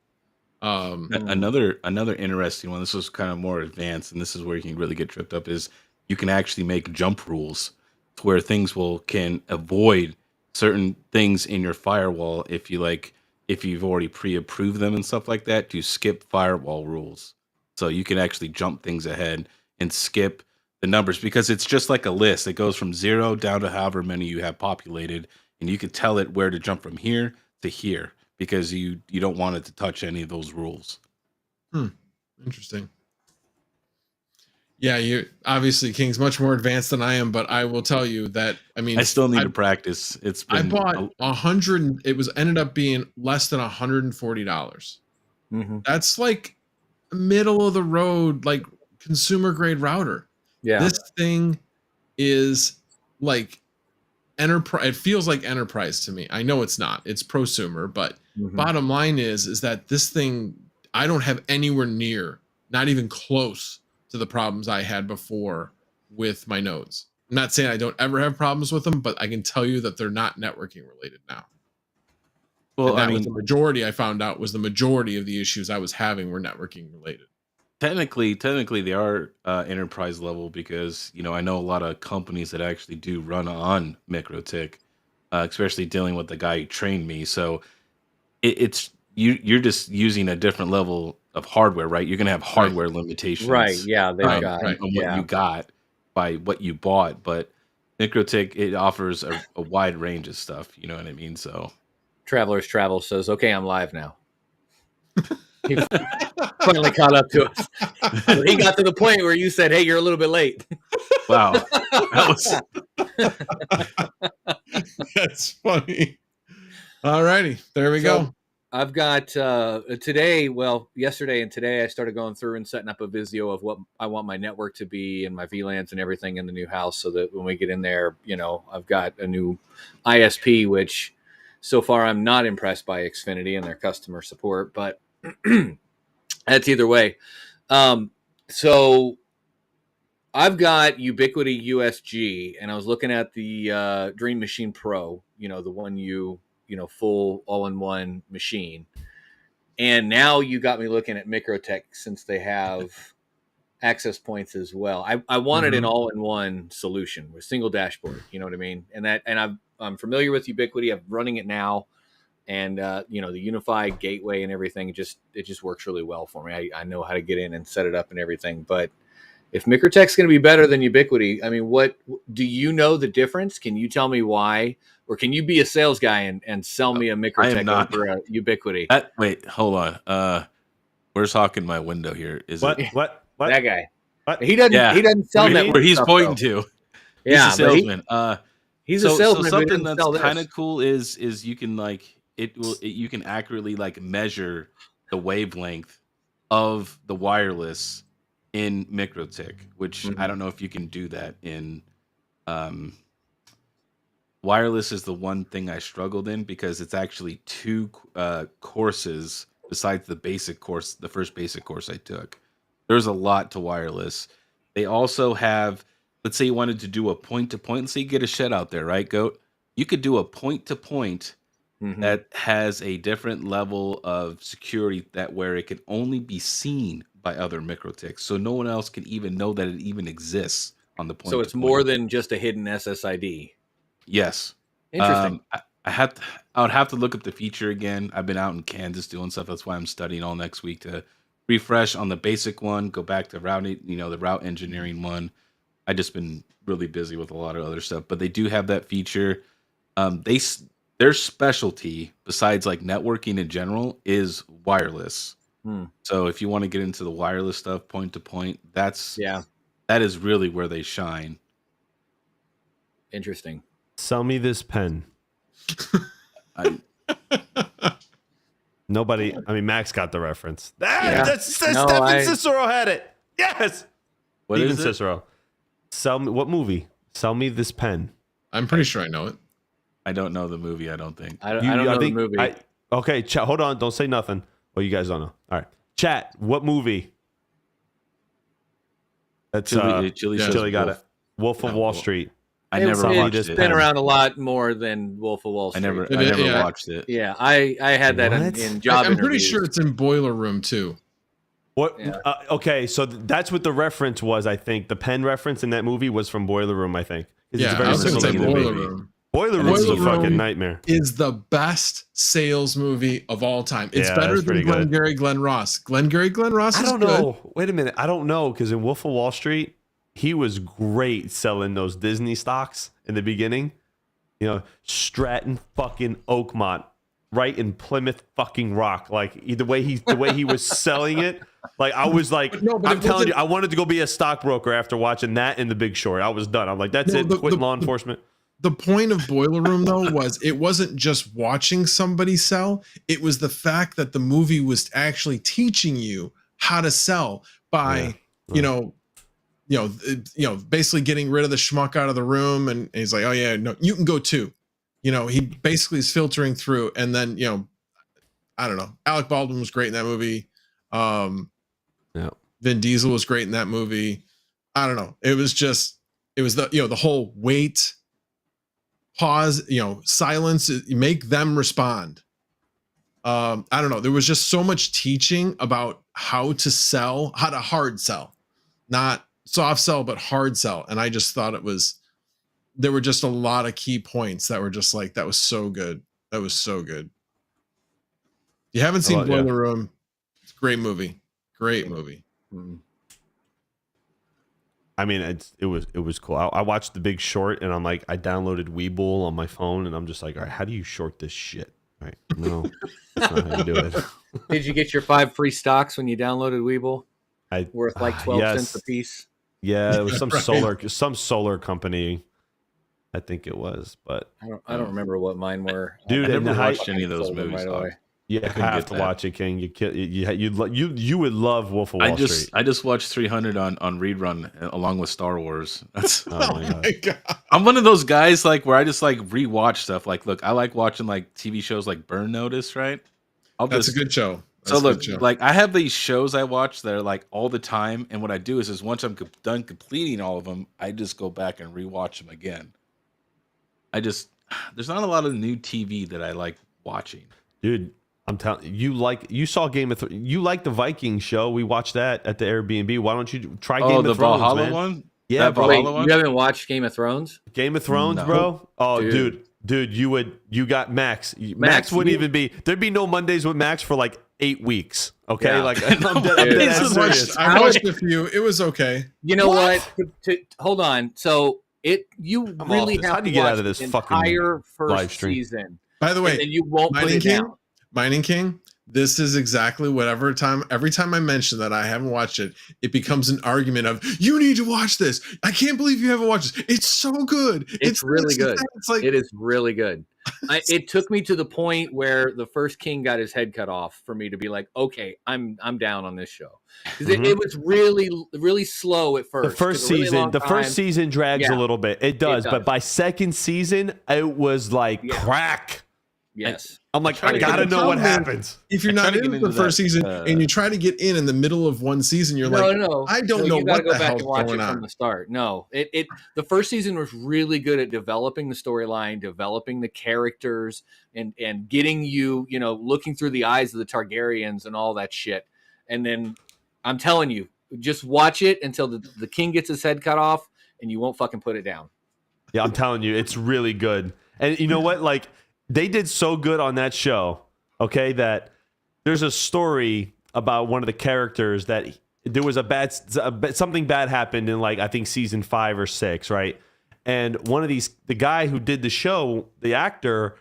Another interesting one. This was kind of more advanced, and this is where you can really get tripped up. Is you can actually make jump rules to where things can avoid certain things in your firewall if you've already pre-approved them and stuff like that, to skip firewall rules. So you can actually jump things ahead and skip the numbers because it's just like a list. It goes from 0 down to however many you have populated, and you can tell it where to jump from here to here because you don't want it to touch any of those rules. Interesting. Yeah, you obviously King's much more advanced than I am, but I will tell you that I still need to practice. I bought 100. It ended up being less than $140. That's like middle of the road, like consumer grade router. Yeah, this thing is like enterprise. It feels like enterprise to me. I know it's not. It's prosumer, but bottom line is that this thing I don't have anywhere near, not even close to the problems I had before with my nodes. I'm not saying I don't ever have problems with them, but I can tell you that they're not networking related now. Well, And that I was mean, the majority. I found out was the majority of the issues I was having were networking related. technically they are enterprise level because I know a lot of companies that actually do run on Mikrotik, especially dealing with the guy who trained me. So it's you're just using a different level of hardware, right? You're gonna have hardware limitations, Right. Yeah. They've Right, got. right. on what you got by what you bought, but Mikrotik, it offers a wide range of stuff. You know what I mean? So Travelers Travel says, "Okay, I'm live now." He finally caught up to us. So he got to the point where you said, "Hey, you're a little bit late." wow, that was That's funny. All righty, there we go. I've got yesterday and today I started going through and setting up a Visio of what I want my network to be and my VLANs and everything in the new house, so that when we get in there, I've got a new ISP, which so far I'm not impressed by Xfinity and their customer support, but that's either way. So I've got Ubiquiti USG, and I was looking at the Dream Machine Pro, the one full all-in-one machine. And now you got me looking at Mikrotik, since they have access points as well. I wanted an all-in-one solution with single dashboard, you know what I mean? And I'm familiar with Ubiquiti. I'm running it now. And the unified gateway and everything, it just works really well for me. I know how to get in and set it up and everything. But if Mikrotik's going to be better than Ubiquiti, I mean, what do you know the difference? Can you tell me why? Or can you be a sales guy and sell me a Mikrotik over a Ubiquiti? wait, hold on. Where's Hawk in my window here? Is What? it What? That guy. What? He doesn't sell that. where he's pointing to? Yeah, He's a salesman. He's a salesman. So but he something doesn't that's sell kind this. of cool is you can you can accurately measure the wavelength of the wireless in Mikrotik, which I don't know if you can do that in wireless. Is the one thing I struggled in because it's actually two courses besides the basic course, the first basic course I took. There's a lot to wireless. They also have, let's say you wanted to do a point-to-point. Let's say you get a shed out there, right, Goat? You could do a point-to-point that has a different level of security where it can only be seen by other Mikrotiks. So no one else can even know that it even exists on the point. So it's more than just a hidden SSID. Yes. Interesting. I would have to look up the feature again. I've been out in Kansas doing stuff. That's why I'm studying all next week to refresh on the basic one, go back to routing, the route engineering one. I just been really busy with a lot of other stuff, but they do have that feature. Their specialty, besides networking in general, is wireless. So if you want to get into the wireless stuff, point to point, that is really where they shine. Interesting. Sell me this pen. Nobody. I mean, Max got the reference. Stephen Cicero had it. Yes. What Stephen is it? Cicero. Sell me what movie? Sell me this pen. I'm pretty sure I know it. I don't know the movie. I don't think. I don't know the movie. Okay, chat. Hold on. Don't say nothing. Oh, you guys don't know. All right. Chat. What movie? That's Chili got it. Wolf of Wall Street. I never watched it. It's been around a lot more than Wolf of Wall Street. I never watched it. Yeah, I had that in job I'm interviews. pretty sure it's in Boiler Room too. What? Yeah. Okay, so that's what the reference was. I think the pen reference in that movie was from Boiler Room. I think. Yeah, I was going to say Boiler Room. Boiler Room is a fucking nightmare. Is the best sales movie of all time. It's better than Glengarry Glen Ross. Glengarry Glen Ross is good. I don't know. Wait a minute. I don't know, because in Wolf of Wall Street, he was great selling those Disney stocks in the beginning. Stratton fucking Oakmont, right in Plymouth fucking Rock. Like the way he was selling it. Like I was like, I'm telling you, I wanted to go be a stockbroker after watching that in The Big Short. I was done. I'm like, that's it. Quit law enforcement. The point of Boiler Room, though, was it wasn't just watching somebody sell. It was the fact that the movie was actually teaching you how to sell by, basically getting rid of the schmuck out of the room. And he's like, oh, yeah, no, you can go too. He basically is filtering through. And then, I don't know. Alec Baldwin was great in that movie. Vin Diesel was great in that movie. I don't know. It It was the whole wait, pause, silence, make them respond. I don't know. There was just so much teaching about how to hard sell, not soft sell, but hard sell. And I just thought there were just a lot of key points that were just like, that was so good. That was so good. You haven't seen Boiler Room. It's a great movie. Great movie. Mm-hmm. I mean, it was cool. I watched The Big Short, and I'm like, I downloaded Webull on my phone, and I'm just like, all right, how do you short this shit? Right? No, that's not how you do it. Did you get your 5 free stocks when you downloaded Webull? Worth like 12 cents a piece. Yeah, it was some solar company, I think it was, but I don't remember what mine were. Dude, I never watched any of those movies. Right away. You have to watch it, King. You would love Wolf of Wall Street. I just watched 300 on rerun along with Star Wars. That's Oh my God. I'm one of those guys like where I just like rewatch stuff. Like, look, I like watching like TV shows like Burn Notice, right? That's a good show. So look, like I have these shows I watch that are like all the time, and what I do is once I'm done completing all of them, I just go back and rewatch them again. There's not a lot of new TV that I like watching, dude. I'm telling you, you saw Game of Thrones. You like the Viking show? We watched that at the Airbnb. Why don't you try Game of Thrones? Valhalla man? One? Yeah, Valhalla one. You haven't watched Game of Thrones? Game of Thrones, No. bro. Oh, dude, you got Max. Max wouldn't even be. There'd be no Mondays with Max for like 8 weeks. Okay, Yeah. like I'm dead serious. I watched a few. It was okay. You know what? Hold on. So you I'm really off this. have How do to you get watch out of this the fucking entire live first stream? season. By the way, And then you won't put Mining it King, down. Mining King, this is exactly every time I mention that I haven't watched it, it becomes an argument of, you need to watch this. I can't believe you haven't watched this. It's so good. It's really good. It's like, It is really good. It took me to the point where the first king got his head cut off for me to be like, okay, I'm down on this show. 'Cause it was really, really slow at first. The first season drags a little bit. It does, but by second season, it was like crack. Yes. I'm like, I gotta know what happens. if you're not in the first season and you try to get in the middle of one season, you're like, I don't know what the hell's going on from the start. No, the first season was really good at developing the storyline, developing the characters, and getting you looking through the eyes of the Targaryens and all that shit. And then I'm telling you, just watch it until the king gets his head cut off, and you won't fucking put it down. Yeah, I'm telling you, it's really good. And you know what? Like, they did so good on that show, okay, that there's a story about one of the characters that there was something bad happened in, like, I think season 5 or 6, right? And the guy who did the show, the actor,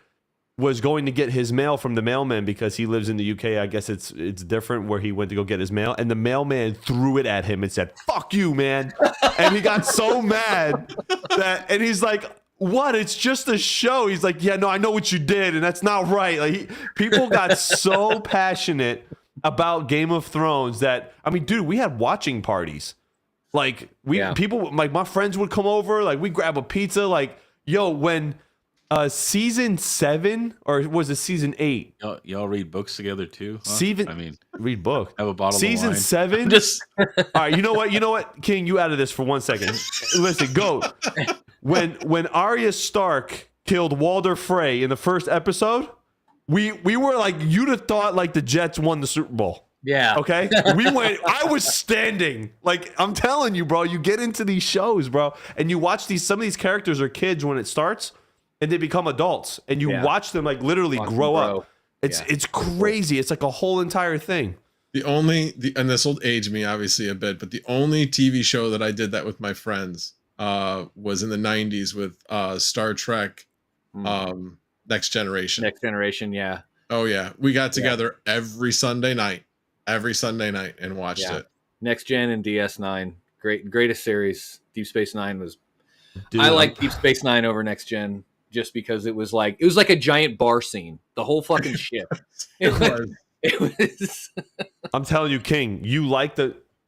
was going to get his mail from the mailman because he lives in the UK. I guess it's different where he went to go get his mail, and the mailman threw it at him and said, "Fuck you, man!" And he got so mad and he's like, what? It's just a show. He's like, yeah, no, I know what you did, and that's not right. Like, people got so passionate about Game of Thrones that, I mean, dude, we had watching parties. Like, people, like, my friends would come over, like, we grab a pizza, like, yo, when season 7 or was it season 8? Y'all read books together too? Huh? Read book. Have a bottle season of wine. 7. All right, you know what, King, you out of this for 1 second. Listen, go. When Arya Stark killed Walder Frey in the first episode, we were like, you'd have thought like the Jets won the Super Bowl. Yeah. Okay. I was standing. Like, I'm telling you, bro, you get into these shows, bro, and you watch some of these characters are kids when it starts and they become adults, and you watch them like literally grow up. It's crazy. It's like a whole entire thing. And this will age me obviously a bit, but the only TV show that I did that with my friends was in the 90s with Star Trek Next Generation. Next Generation, yeah. Oh yeah, we got together every Sunday night and watched it. Next Gen and DS9, greatest series. Deep Space Nine was. Dude, I like Deep Space Nine over Next Gen just because it was like a giant bar scene. The whole fucking ship. It was. I'm telling you, King, you like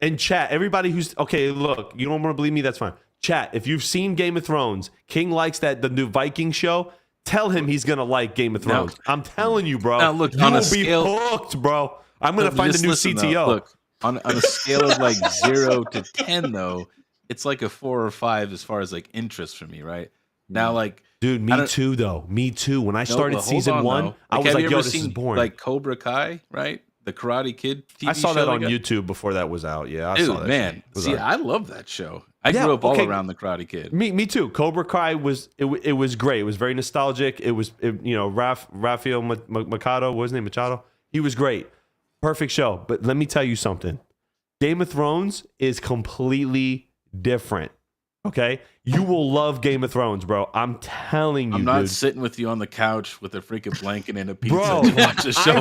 and chat. Everybody who's okay, look, you don't want to believe me, that's fine. Chat, if you've seen Game of Thrones, King likes the new Viking show. Tell him he's gonna like Game of Thrones. No. I'm telling you, bro. Now look, you will be hooked, bro. I'm gonna find a new CTO. Look, on a scale of like 0 to 10, though, it's like a 4 or 5 as far as like interest for me, right? Now, like, Dude, me too, though. Me too. When I started season 1, I was like, yo, this is boring. Like Cobra Kai, right? The Karate Kid TV I saw show that on YouTube before that was out. Yeah, I Dude, saw that. Man, see, I love that show. I grew up all around the Karate Kid. Me too. Cobra Kai was great. It was very nostalgic. Rafael Machado, what was his name? Machado. He was great. Perfect show. But let me tell you something. Game of Thrones is completely different. Okay, you will love Game of Thrones, bro. I'm telling you. I'm not dude. sitting with you on the couch with a freaking blanket and a pizza Bro, to watch a show.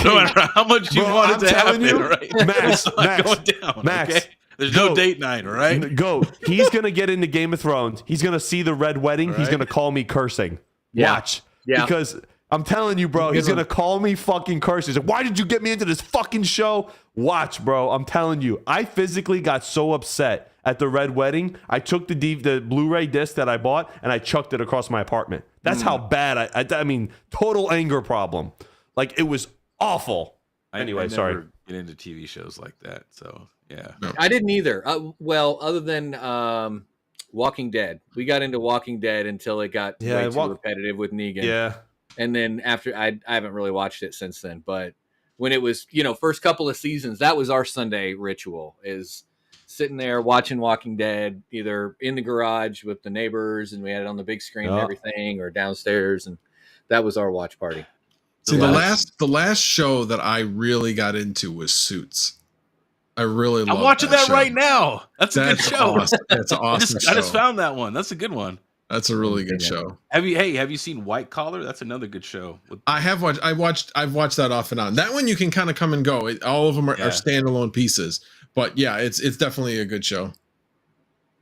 No matter how much you want it to happen, right? Max, going down. Max, okay? There's no date night, all right? Go. He's gonna get into Game of Thrones. He's gonna see the Red Wedding. He's gonna call me cursing. Yeah. Watch. Yeah. Because I'm telling you, bro, he's gonna call me fucking cursing. He's like, why did you get me into this fucking show? Watch, bro. I'm telling you. I physically got so upset at the Red Wedding. I took the Blu-ray disc that I bought and I chucked it across my apartment. That's how bad I mean, total anger problem. Like, it was awful. Anyway, I sorry. never get into TV shows like that. So yeah, I didn't either. Well, other than Walking Dead, we got into Walking Dead until it got way too repetitive with Negan. Yeah, and then after I haven't really watched it since then. But when it was, first couple of seasons, that was our Sunday ritual: is sitting there watching Walking Dead, either in the garage with the neighbors, and we had it on the big screen and everything, or downstairs, and that was our watch party. See, the last show that I really got into was Suits. I really love. I'm watching that show. right now. That's a good show. Awesome. That's an awesome show. I just found that one. That's a good one. That's a really good show. Have you seen White Collar? That's another good show. I've watched that off and on. That one you can kind of come and go. All of them are standalone pieces. But yeah, it's definitely a good show.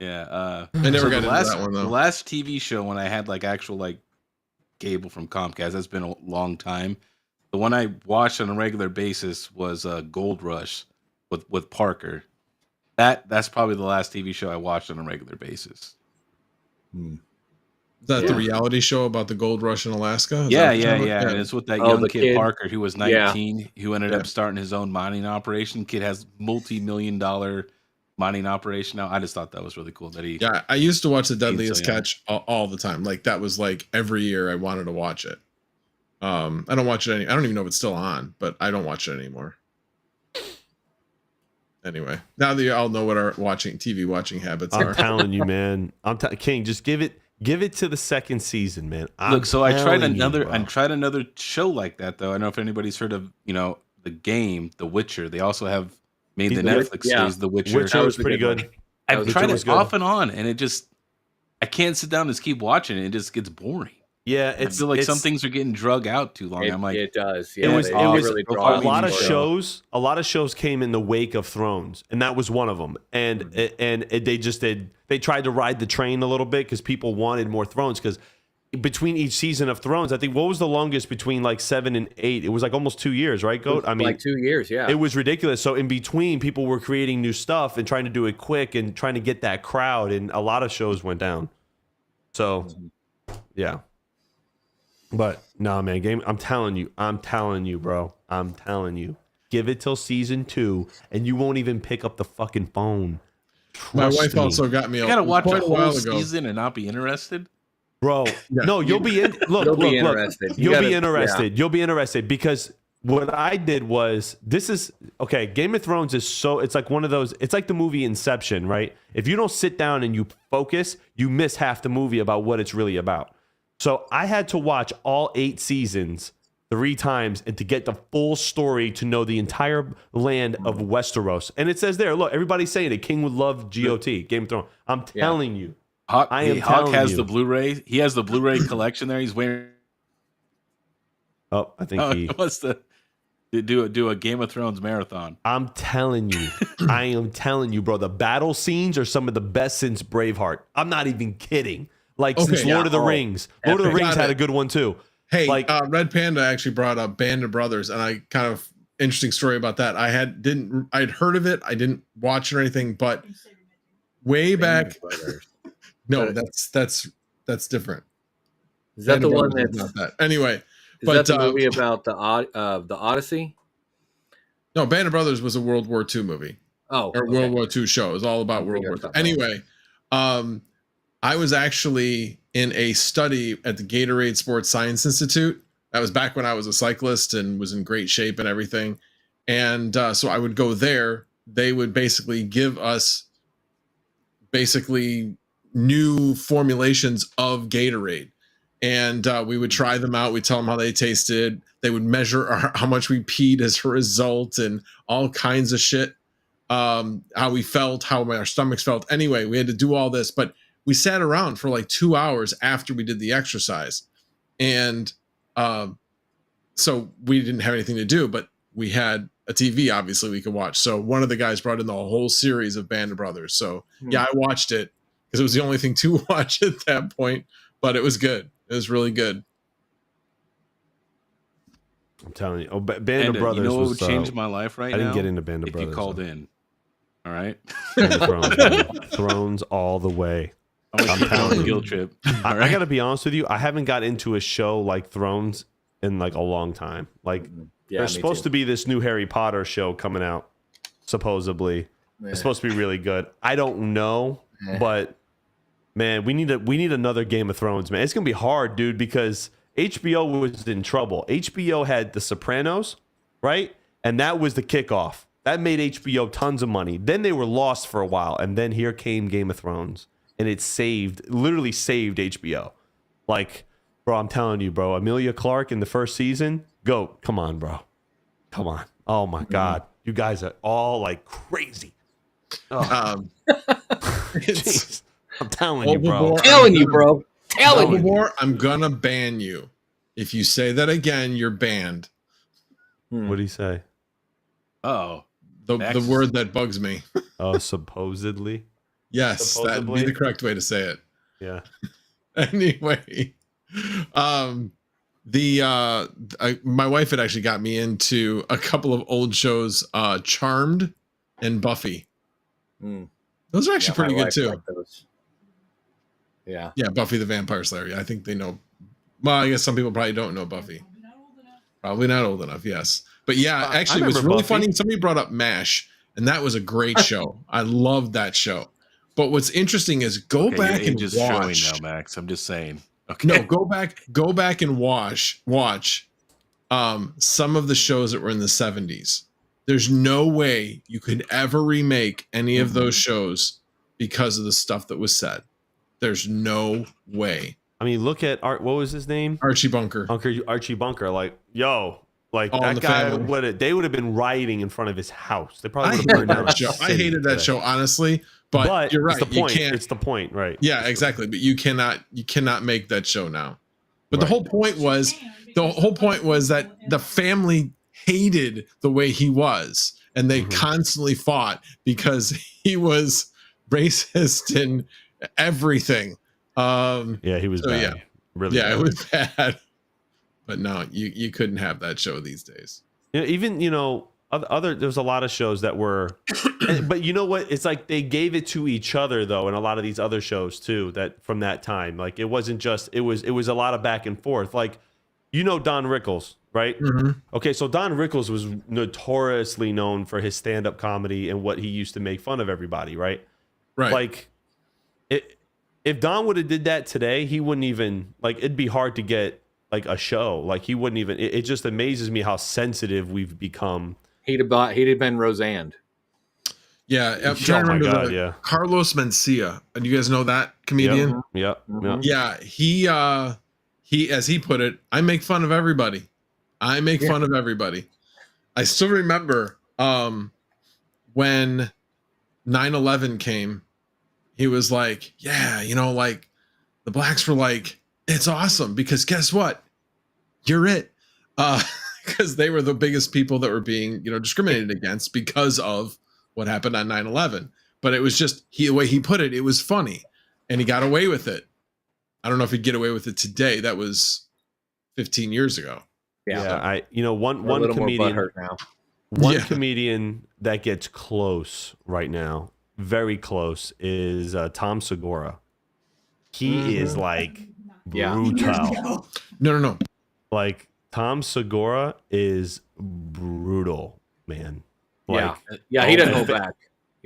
Yeah. I never got into that one though. The last TV show when I had like actual like cable from Comcast, that's been a long time. The one I watched on a regular basis was Gold Rush with Parker. That's probably the last TV show I watched on a regular basis. Is that the reality show about the gold rush in Alaska? Yeah. And it's with that young kid Parker who was 19, who ended up starting his own mining operation. Kid has multi-million-dollar mining operation now. I just thought that was really cool that he. Yeah, I used to watch The Deadliest Catch all the time. Like that was like every year I wanted to watch it. I don't watch it I don't even know if it's still on, but I don't watch it anymore. Anyway, now that you all know what our TV watching habits are. I'm telling you, man. King, just give it to the second season, man. Look, so I tried another show like that though. I don't know if anybody's heard of, the game, The Witcher. They also have made the Netflix series, The Witcher. Witcher was pretty good. I've tried it off and on, and I can't sit down and just keep watching it. It just gets boring. Yeah, I feel like some things are getting drug out too long. I'm like, it does. Yeah, it was really a lot of shows. A lot of shows came in the wake of Thrones, and that was one of them. And they tried to ride the train a little bit because people wanted more Thrones. Because between each season of Thrones, I think what was the longest between like 7 and 8? It was like almost 2 years, right, Goat? I mean, like 2 years. Yeah, it was ridiculous. So in between, people were creating new stuff and trying to do it quick and trying to get that crowd, and a lot of shows went down. So, yeah. But no, man, I'm telling you, bro. I'm telling you. Give it till season 2, and you won't even pick up the fucking phone. My wife also got me. You gotta watch a whole season and not be interested, bro. Yeah. No, you'll be in. Look, interested. You'll be interested. Yeah. You'll be interested because what I did was Game of Thrones is it's like one of those. It's like the movie Inception, right? If you don't sit down and you focus, you miss half the movie about what it's really about. So I had to watch all 8 seasons 3 times and to get the full story to know the entire land of Westeros. And it says there, look, everybody's saying it. King would love GOT, Game of Thrones. I'm telling you. Hawk has the Blu-ray. He has the Blu-ray collection there. He's wearing. Oh, I think he wants to do a Game of Thrones marathon. I'm telling you. I am telling you, bro. The battle scenes are some of the best since Braveheart. I'm not even kidding. Like since Lord of the Rings. Lord of the Rings had a good one too. Hey, like Red Panda actually brought up Band of Brothers, and I kind of interesting story about that. I'd heard of it. I didn't watch it or anything, but way back. No, that's different. Is that the one that's not that? Anyway, is that the movie about the Odyssey? No, Band of Brothers was a World War II movie. Oh, or okay. World War II show. It was all about I'm World thinking War of II. something else. Anyway, I was actually in a study at the Gatorade Sports Science Institute. That was back when I was a cyclist and was in great shape and everything. And so I would go there. They would basically give us new formulations of Gatorade. And we would try them out. We'd tell them how they tasted. They would measure how much we peed as a result and all kinds of shit. How we felt, how our stomachs felt. Anyway, we had to do all this, but we sat around for like 2 hours after we did the exercise. And so we didn't have anything to do, but we had a TV, obviously, we could watch. So one of the guys brought in the whole series of Band of Brothers. So yeah, I watched it because it was the only thing to watch at that point, but it was good. It was really good. I'm telling you. Oh, Band of Brothers. You know what was, would change my life right now? I didn't get into Band of if Brothers. you called in. All right. Band of Thrones, man. Thrones all the way. I'm telling you, guilt trip. I got to be honest with you. I haven't got into a show like Thrones in like a long time. Like there's supposed to be this new Harry Potter show coming out, supposedly. It's supposed to be really good. I don't know, but man, we need another Game of Thrones, man. It's gonna be hard, dude, because HBO was in trouble. HBO had The Sopranos, right? And that was the kickoff. That made HBO tons of money. Then they were lost for a while, and then here came Game of Thrones, and it literally saved HBO. Like, bro, I'm telling you, bro, Emilia Clarke in the first season, GOAT. Come on, bro. Come on. Oh my God. You guys are all like crazy. Oh. Jeez. I'm telling you, bro. Overboard, I'm gonna ban you. If you say that again, you're banned. What do you say? Oh, the word that bugs me. Oh, supposedly. Yes, that'd be the correct way to say it. Yeah. Anyway, my wife had actually got me into a couple of old shows, Charmed and Buffy. Those are actually pretty good too. Yeah. Yeah, Buffy the Vampire Slayer. Yeah, I think they know. Well, I guess some people probably don't know Buffy. Probably not old enough, yes. But yeah, actually, it was really funny. Somebody brought up MASH, and that was a great show. I loved that show. But what's interesting is go back and just watch. showing now, Max. I'm just saying. Okay. No, go back and watch some of the shows that were in the 70s. There's no way you could ever remake any of those shows because of the stuff that was said. There's no way. I mean, look at what was his name? Archie Bunker. Archie Bunker. Like, yo, like All in that the guy Family. they would have been rioting in front of his house. They probably I would have burned hated down that show. I hated that show, honestly. But you're right. It's the point. You can't, It's the point, right? Yeah, exactly. But you cannot make that show now. But the whole point was that the family hated the way he was, and they constantly fought because he was racist and everything. Yeah, he was bad. Yeah, really. Yeah, bad. it was bad. But no, you couldn't have that show these days. Even there's a lot of shows that were, but you know what? It's like they gave it to each other though, and a lot of these other shows too. That from that time, like it wasn't just it was a lot of back and forth. Like Don Rickles, right? Okay, so Don Rickles was notoriously known for his stand-up comedy and what he used to make fun of everybody, right? Right. Like if Don would have did that today, he wouldn't even like. It'd be hard to get like a show. Like he wouldn't even. It just amazes me how sensitive we've become. He'd have been Roseanne. Yeah, I'm trying to remember yeah. Carlos Mencia. Do you guys know that comedian? Yep. Yeah, he as he put it, I make fun of everybody. I make fun of everybody. I still remember when 9/11 came, he was like, yeah, like the blacks were like, it's awesome because guess what? You're it. Because they were the biggest people that were being, discriminated against because of what happened on 9/11. But it was just the way he put it, it was funny. And he got away with it. I don't know if he'd get away with it today. That was 15 years ago. Yeah. One comedian now. One comedian that gets close right now, very close, is Tom Segura. He is like brutal. No. Like Tom Segura is brutal, man. Like, he doesn't hold back.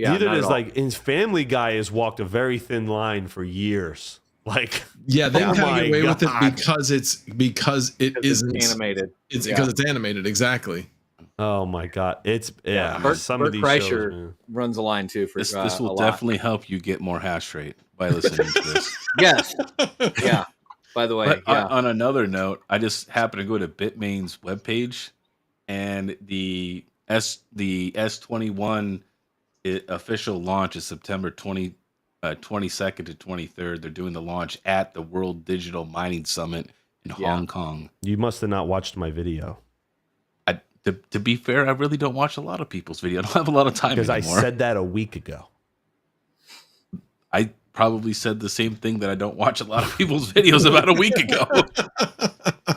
Yeah, neither not does at all. like his Family Guy has walked a very thin line for years. Like, Yeah, they oh can kind my of get away with it God. because it isn't animated. It's because it's animated, exactly. Oh my God, it's some of Bert these Kreischer shows, man. runs a line too for This a will lot. definitely help you get more hash rate by listening to this. Yes. Yeah. By the way, But yeah. on another note, I just happened to go to Bitmain's webpage, and the S21 official launch is September 22nd to 23rd. They're doing the launch at the World Digital Mining Summit in Hong Kong. You must have not watched my video. To be fair, I really don't watch a lot of people's video. I don't have a lot of time Because anymore. I said that a week ago. I probably said the same thing that I don't watch a lot of people's videos about a week ago.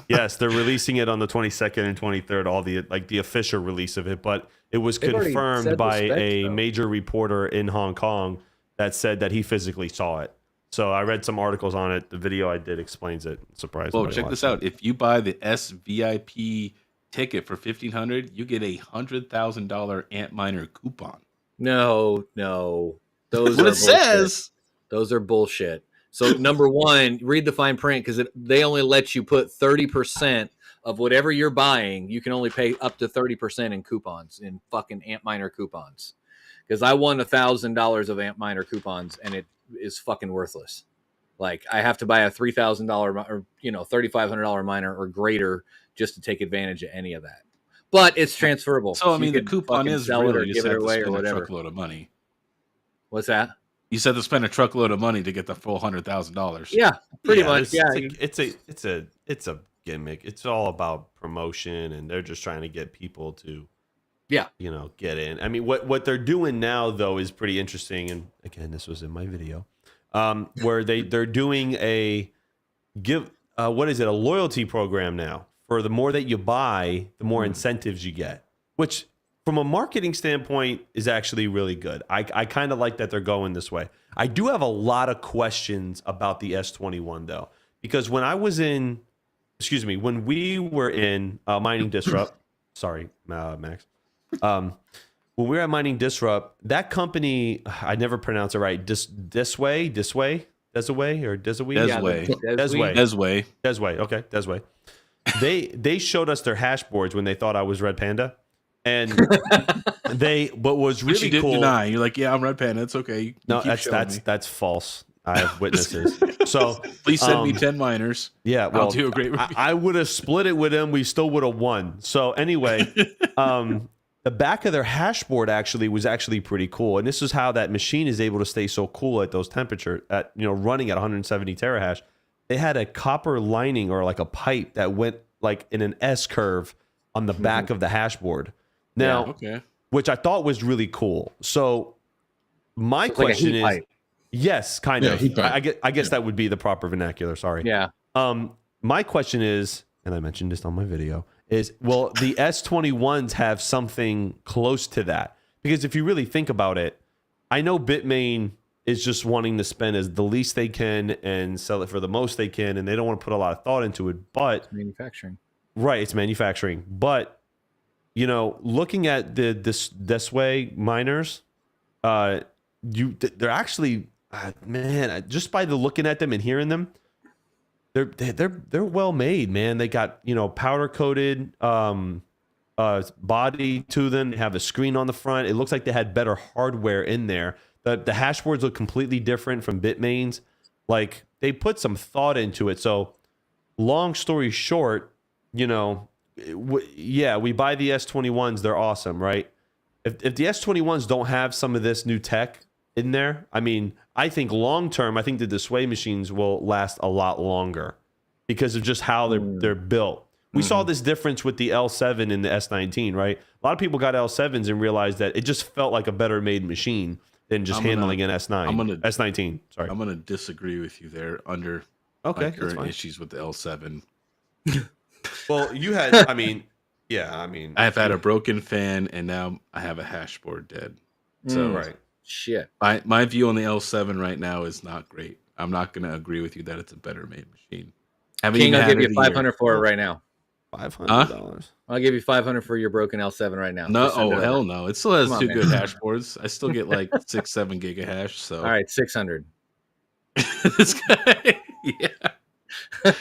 Yes, they're releasing it on the 22nd and 23rd, all the official release of it, but it was They've already confirmed said the by specs, a though. major reporter in Hong Kong that said that he physically saw it. So I read some articles on it. The video I did explains it. Surprised. Well, check this out. If you buy the SVIP ticket for $1,500, you get a $100,000 Antminer coupon. No. Those What are it bullshit. says. Those are bullshit. So number one, read the fine print because they only let you put 30% of whatever you're buying. You can only pay up to 30% in coupons, in fucking Antminer coupons. Because I won $1,000 of Antminer coupons and it is fucking worthless. Like I have to buy a $3,000 or $3,500 miner or greater just to take advantage of any of that. But it's transferable. So I mean, you the can coupon fucking is sell it real. or You give just it have to away or spend a whatever. truckload of money. What's that? You said to spend a truckload of money to get the full $100,000. Yeah, pretty much. Yeah, It's a gimmick. It's all about promotion, and they're just trying to get people to, get in. I mean, what they're doing now though is pretty interesting. And again, this was in my video, where they're doing a loyalty program now. For the more that you buy, the more incentives you get, which from a marketing standpoint is actually really good. I kind of like that they're going this way. I do have a lot of questions about the S21 though, because when we were in Mining Disrupt, sorry, Max, when we were at Mining Disrupt, that company, I never pronounce it right, Desway, They showed us their hash boards when they thought I was Red Panda. And what was really you didn't cool. deny. You're like, yeah, I'm Red Panda. It's okay. No, that's false. I have witnesses. So please send me 10 miners. Yeah, well, I'll do a great review. I would have split it with him. We still would have won. So anyway, the back of their hash board was actually pretty cool. And this is how that machine is able to stay so cool at those temperatures, running at 170 terahash. They had a copper lining or like a pipe that went like in an S curve on the back of the hash board. Now, which I thought was really cool. So my question is, yes, kind of. I guess that would be the proper vernacular. Sorry. Yeah. My question is, and I mentioned this on my video, is will the S21s have something close to that? Because if you really think about it, I know Bitmain is just wanting to spend as the least they can and sell it for the most they can, and they don't want to put a lot of thought into it. But manufacturing. Right, it's manufacturing. But looking at this way miners, they're actually, man, just by the looking at them and hearing them, they're well made, man. They got powder coated body to them. They have a screen on the front. It looks like they had better hardware in there. The hash boards look completely different from Bitmain's. Like they put some thought into it. So long story short, we buy the S21s. They're awesome, right? If the S21s don't have some of this new tech in there, I mean, I think long term, I think the Sway machines will last a lot longer because of just how they're built. We saw this difference with the L7 and the S19, right? A lot of people got L7s and realized that it just felt like a better made machine than just handling an S9. S19, sorry. I'm going to disagree with you there under my current issues with the L7. Well, you had, I have had a broken fan and now I have a hash board dead. So right. Shit. My view on the L7 right now is not great. I'm not going to agree with you that it's a better made machine. King, I'll give you 500 for it right now. $500. I'll give you 500 for your broken L7 right now. No, Just send it oh over. hell no! It still has Come on, two man. good hash boards. I still get like 6-7 gig of hash. So All right, 600. this guy, yeah.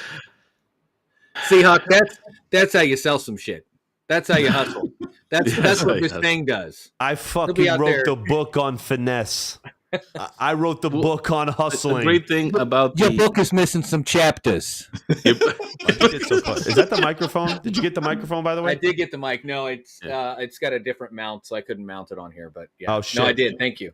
Seahawk, that's how you sell some shit. That's how you hustle. That's what this thing does. I be fucking out wrote there. the book on finesse. I wrote the book on The husling. great thing about Your the book is missing some chapters. Is that the microphone? Did you get the microphone, by the I way? did get the mic. No, it's got a different mount, so I couldn't mount it on here. But yeah, Oh, shit. no, I did. Thank you.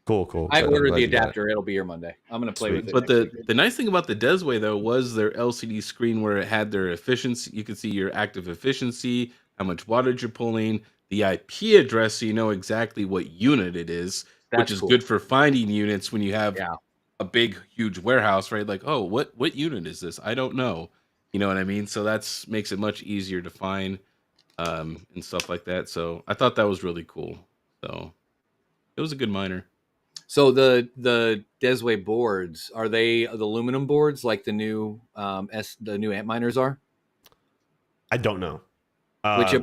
Cool. I I'm ordered glad the you got it. adapter. It'll be here Monday. I'm gonna play with it. But next week. the nice thing about the Desway though was their LCD screen where it had their efficiency. You could see your active efficiency, how much wattage you're pulling, the IP address, so you know exactly what unit it is, which That's is cool. good for finding units when you have Yeah. a big, huge warehouse, right? Like, oh, what unit is this? I don't know. You know what I mean? So that's makes it much easier to find and stuff like that. So I thought that was really cool. So it was a good miner. So the Desway boards, are they the aluminum boards like the new the new Antminers are? I don't know. Which,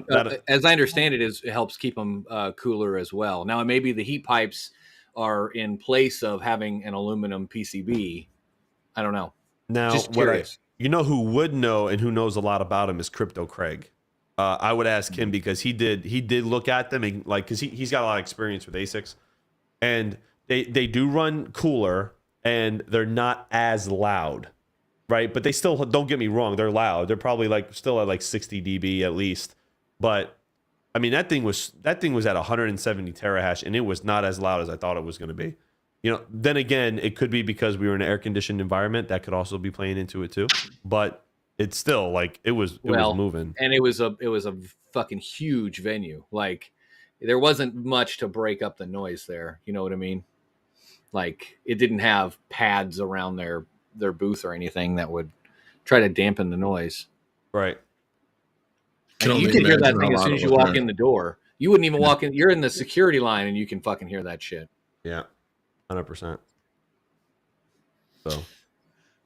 as I understand it, it helps keep them cooler as well. Now, maybe the heat pipes are in place of having an aluminum PCB. I don't know. Now, Just curious. you know who would know and who knows a lot about him is Crypto Craig. I would ask him because he did look at them and like because he's got a lot of experience with ASICs, and they do run cooler and they're not as loud, right? But they still, don't get me wrong, they're loud. They're probably like still at like 60 dB at least. But I mean that thing was at 170 terahash and it was not as loud as I thought it was going to be. You know, then again, it could be because we were in an air conditioned environment. That could also be playing into it too. But it's still like it was moving. And it was a fucking huge venue. Like there wasn't much to break up the noise there. You know what I mean? Like it didn't have pads around their booth or anything that would try to dampen the noise. Right. And you can hear that thing as soon as you walk in the door. You wouldn't even walk in. You're in the security line and you can fucking hear that shit. Yeah. 100%.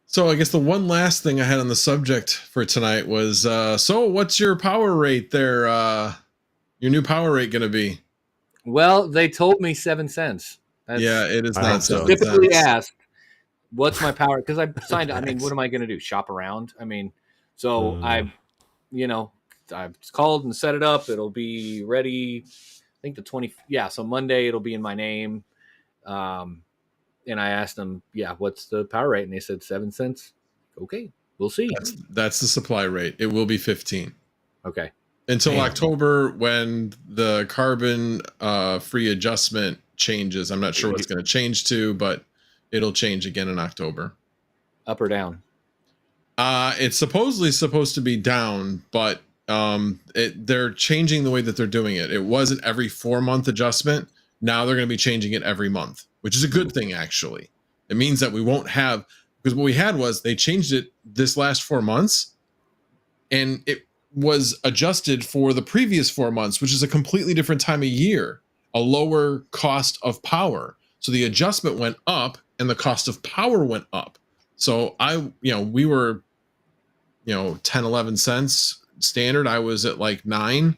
So I guess the one last thing I had on the subject for tonight was, so what's your power rate there? Your new power rate going to be? Well, they told me 7 cents. Yeah, it is not so. Typically asked, what's my power? Because I signed, I mean, what am I going to do? Shop around? I mean, so I've called and set it up. It'll be ready, I think the 20. Yeah, so Monday it'll be in my name. And I asked them, what's the power rate? And they said 7 cents. Okay, we'll see. That's the supply rate. It will be 15. Okay. Until October when the carbon free adjustment changes. I'm not sure what it's going to change to, but it'll change again in October. Up or down? It's supposedly supposed to be down, but they're changing the way that they're doing it. It was an every 4-month adjustment. Now they're going to be changing it every month, which is a good thing, actually. It means that we won't have, because what we had was they changed it this last 4 months, and it was adjusted for the previous 4 months, which is a completely different time of year, a lower cost of power. So the adjustment went up and the cost of power went up. So we were, 10, 11 cents standard. I was at like 9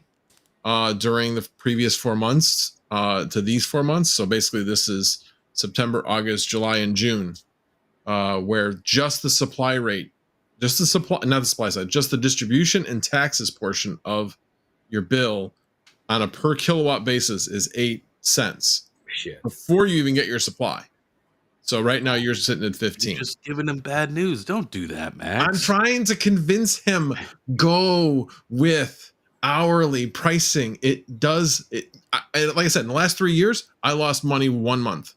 during the previous 4 months to these 4 months. So basically this is September, August, July, and June, where just the supply rate, just the supply, not the supply side, just the distribution and taxes portion of your bill on a per kilowatt basis is 8 cents. Shit. Before you even get your supply. So right now you're sitting at 15. You're just giving him bad news. Don't do that, Max. I'm trying to convince him, go with hourly pricing. It does it. Like I said, in the last 3 years, I lost money 1 month.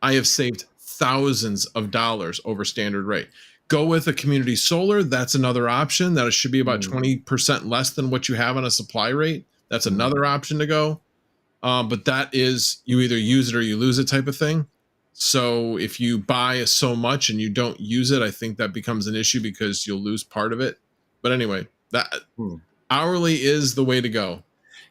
I have saved thousands of dollars over standard rate. Go with a community solar. That's another option. That should be about 20% less than what you have on a supply rate. That's another option to go. But that is, you either use it or you lose it type of thing. So if you buy so much and you don't use it, I think that becomes an issue because you'll lose part of it. But anyway, that hourly is the way to go.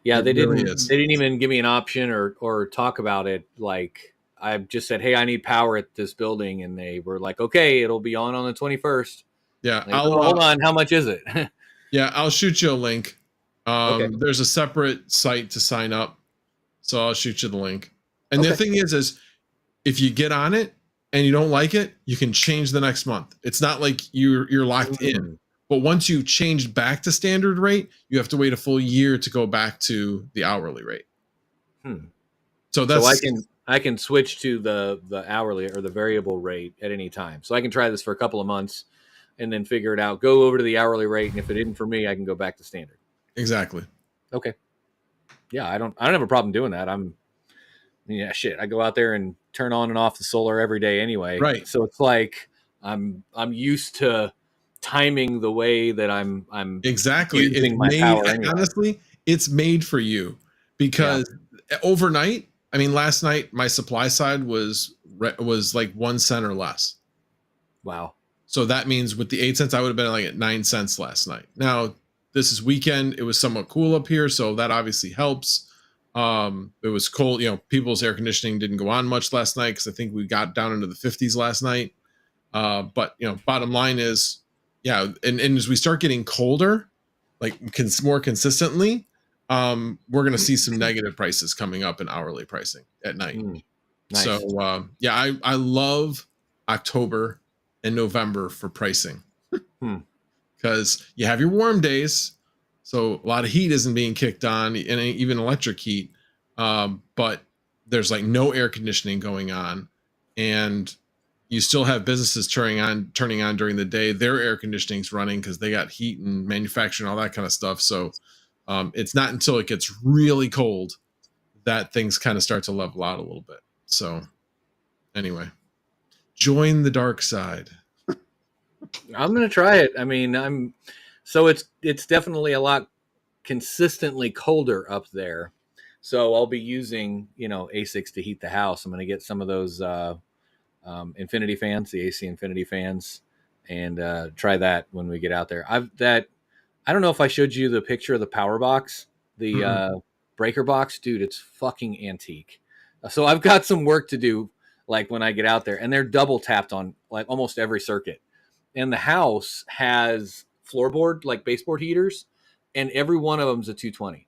Yeah, they really didn't even give me an option or talk about it. Like I just said, hey, I need power at this building, and they were like, okay, it'll be on the 21st. Yeah, Like, hold on, how much is it? Yeah, I'll shoot you a link. Okay. There's a separate site to sign up, so I'll shoot you the link. And the Okay. thing is if you get on it and you don't like it, you can change the next month. It's not like you're locked in. But once you've changed back to standard rate, you have to wait a full year to go back to the hourly rate. So that's I can switch to the hourly or the variable rate at any time. So I can try this for a couple of months and then figure it out. Go over to the hourly rate, and if it isn't for me, I can go back to standard. exactly. Okay. Yeah, I don't have a problem doing that. I go out there and turn on and off the solar every day anyway. Right. So it's like I'm used to timing the way that I'm Exactly. using It's my made, power anyway. honestly, it's made for you because overnight, I mean, last night my supply side was like 1 cent or less. Wow. So that means with the 8 cents, I would have been like at 9 cents last night. Now this is weekend. It was somewhat cool up here, so that obviously helps. It was cold. You know, people's air conditioning didn't go on much last night because I think we got down into the 50s last night. But you know, bottom line is, yeah, and as we start getting colder, like more consistently, we're going to see some negative prices coming up in hourly pricing at night. Nice. So yeah, I love October and November for pricing because you have your warm days, so a lot of heat isn't being kicked on, and even electric heat, but there's like no air conditioning going on, and you still have businesses turning on during the day. Their air conditioning's running because they got heat and manufacturing, all that kind of stuff. So it's not until it gets really cold that things kind of start to level out a little bit. So anyway, join the dark side. I'm going to try it. I mean, it's definitely a lot consistently colder up there. So I'll be using, ASICs to heat the house. I'm going to get some of those Infinity fans, the AC Infinity fans, and try that when we get out there. I don't know if I showed you the picture of the power box, the breaker box, dude, it's fucking antique. So I've got some work to do, like when I get out there, and they're double tapped on like almost every circuit. And the house has floorboard, like baseboard heaters, and every one of them is a 220.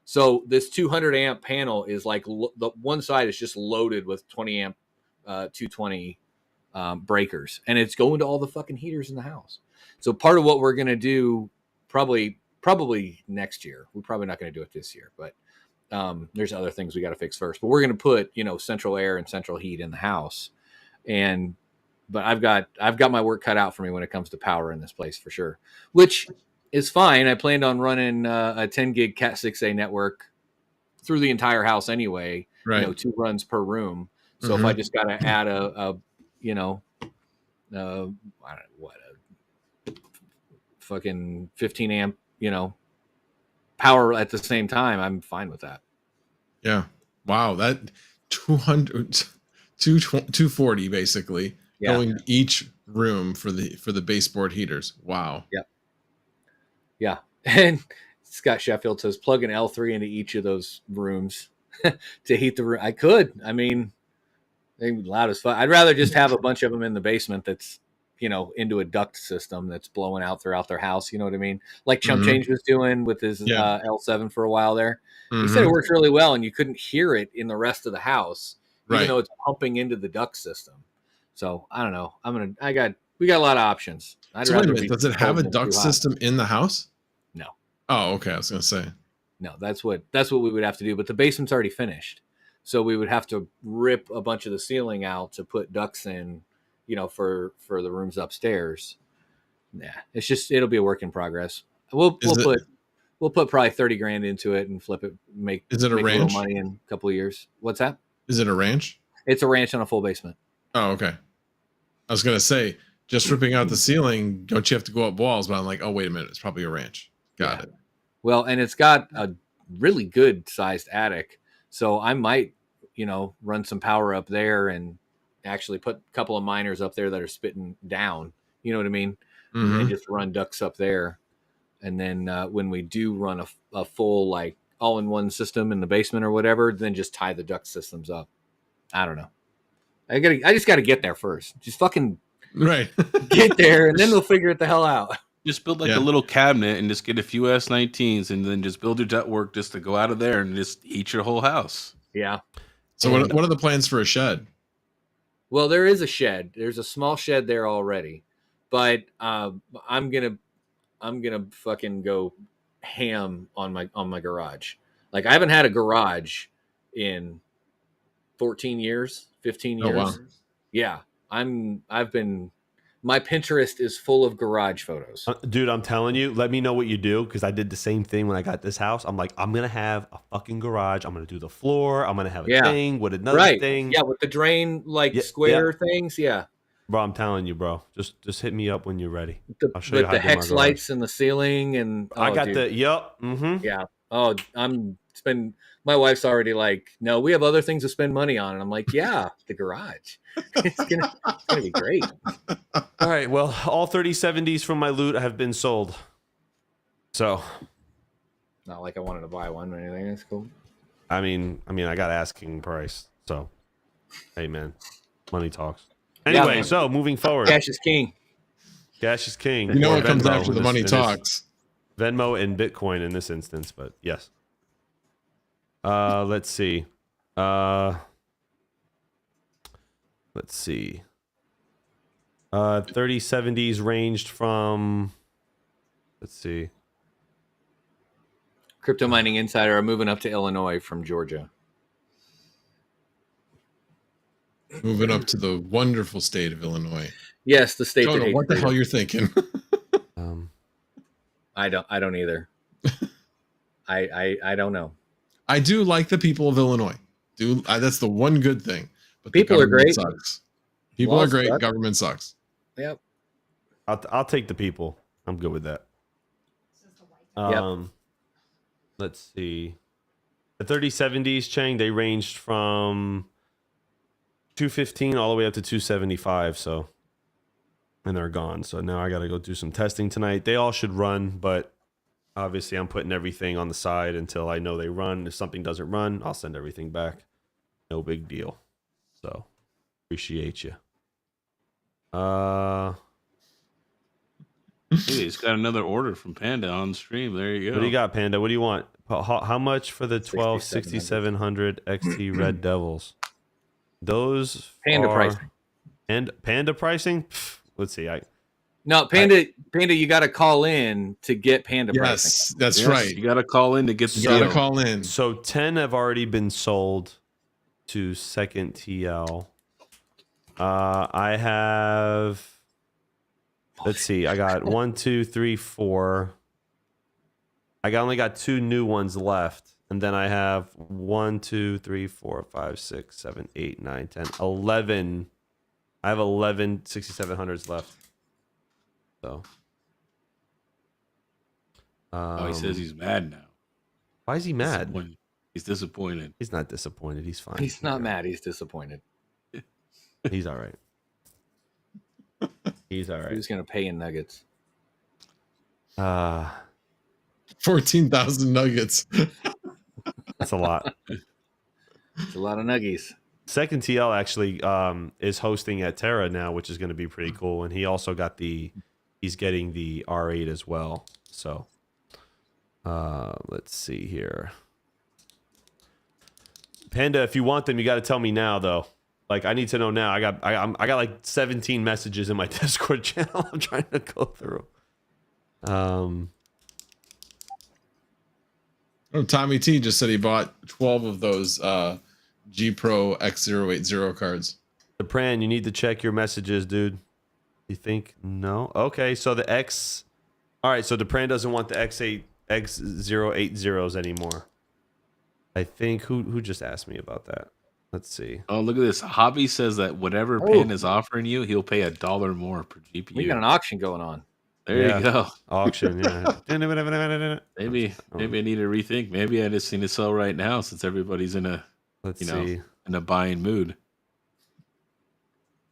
So this 200 amp panel is like the one side is just loaded with 20 amp 220 breakers, and it's going to all the fucking heaters in the house. So part of what we're going to do probably next year, we're probably not going to do it this year, but there's other things we got to fix first. But we're going to put central air and central heat in the house, but I've got my work cut out for me when it comes to power in this place for sure, which is fine. I planned on running a 10 gig Cat 6A network through the entire house anyway, Right. 2 runs per room. So if I just got to add a fucking 15 amp, power at the same time, I'm fine with that. Yeah. Wow. That 240 basically going each room for the baseboard heaters. Wow. Yeah. And Scott Sheffield says plug an L3 into each of those rooms to heat the room. I could. I mean, they're loud as fuck. I'd rather just have a bunch of them in the basement that's, into a duct system that's blowing out throughout their house. You know what I mean? Like Chump Change was doing with his L7 for a while there. He said it works really well, and you couldn't hear it in the rest of the house, even though it's pumping into the duct system. So I don't know. We got a lot of options. So wait a minute, does it have a duct system in the house? No. Oh, okay. I was gonna say. No, that's what we would have to do. But the basement's already finished, so we would have to rip a bunch of the ceiling out to put ducts in, for the rooms upstairs. Yeah, it'll be a work in progress. We'll put probably 30 grand into it and flip it. Is it a make ranch? A little money in a couple of years. What's that? Is it a ranch? It's a ranch on a full basement. Oh, okay. I was gonna say, just ripping out the ceiling, don't you have to go up walls? But I'm like, oh, wait a minute, it's probably a ranch. Got it. Well, and it's got a really good sized attic, so I might, run some power up there and actually put a couple of miners up there that are spitting down. You know what I mean? And just run ducts up there, and then when we do run a full like all-in-one system in the basement or whatever, then just tie the duct systems up. I don't know. I just got to get there first. Just fucking right. get there, and then we'll figure it the hell out. Just build like a little cabinet and just get a few S19s and then just build your ductwork just to go out of there and just heat your whole house. Yeah. So what are the plans for a shed? Well, there is a shed. There's a small shed there already, but I'm gonna fucking go ham on my garage. Like I haven't had a garage in 14 years, 15 years. Oh, wow. Yeah, my Pinterest is full of garage photos. Dude, I'm telling you, let me know what you do, because I did the same thing when I got this house. I'm like, I'm going to have a fucking garage. I'm going to do the floor. I'm going to have a thing with another thing. Yeah, with the drain, square things. Yeah. Bro, I'm telling you, bro. Just hit me up when you're ready. I'll show with you how the to do my hex garage. lights in the ceiling. And I got the, Yeah. Oh, my wife's already like, no, we have other things to spend money on. And I'm like, yeah, the garage. It's gonna be great. All right. Well, all 3070s from my loot have been sold. So. Not like I wanted to buy one or anything. That's cool. I mean, I got asking price. So, hey, man, money talks. Anyway, so moving forward. Cash is king. Cash is king. You know what comes Venmo after the money talks. Venmo and Bitcoin in this instance, but yes. Let's see. Let's see. 3070s ranged from, let's see. Crypto Mining Insider are moving up to Illinois from Georgia. Moving up to the wonderful state of Illinois. Yes, the state. Don't know what the hell you're thinking. I don't either. I don't know. I do like the people of Illinois. That's the one good thing. But people are great. Sucks. People are great. Government sucks. Yep. I'll take the people. I'm good with that. Let's see. The 3070s, Chang, they ranged from 215 all the way up to 275. So, and they're gone. So now I got to go do some testing tonight. They all should run, but obviously I'm putting everything on the side until I know they run. If something doesn't run, I'll send everything back. No big deal. So appreciate you. Hey, he's got another order from Panda on stream. There you go. What do you got, Panda? What do you want? How much for the 12 6700 XT Red Devils? Those Panda pricing. And Panda pricing? Let's see. Panda, you got to call in to get Panda pricing. Yes, that's right. You got to call in to get the You got to call in. So 10 have already been sold to second TL. I have, let's see, I got 1, 2, 3, 4. I only got 2 new ones left. And then I have 1, 2, 3, 4, 5, 6, 7, 8, 9, 10, 11. I have 11 6700s left. So. He says he's mad now. Why is he mad? He's disappointed. He's not disappointed. He's fine. He's not mad. He's disappointed. He's all right. He's all right. He's going to pay in nuggets. 14,000 nuggets. That's a lot. It's a lot of nuggies. Second TL actually is hosting at Terra now, which is going to be pretty cool. And he also got he's getting the R8 as well. So let's see here. Panda, if you want them, you got to tell me now, though. Like, I need to know now. I got like 17 messages in my Discord channel. I'm trying to go through. Tommy T just said he bought 12 of those G Pro X080 cards. The Pran, you need to check your messages, dude. You think no? Okay, so the X. All right, so the Pran doesn't want the X080s anymore. I think who just asked me about that. Let's see. Oh, look at this. Hobby says that whatever Pin is offering you, he'll pay $1 more per GPU. We got an auction going on. There you go. Auction, yeah. Maybe I need to rethink. Maybe I just need to sell right now since everybody's in a in a buying mood.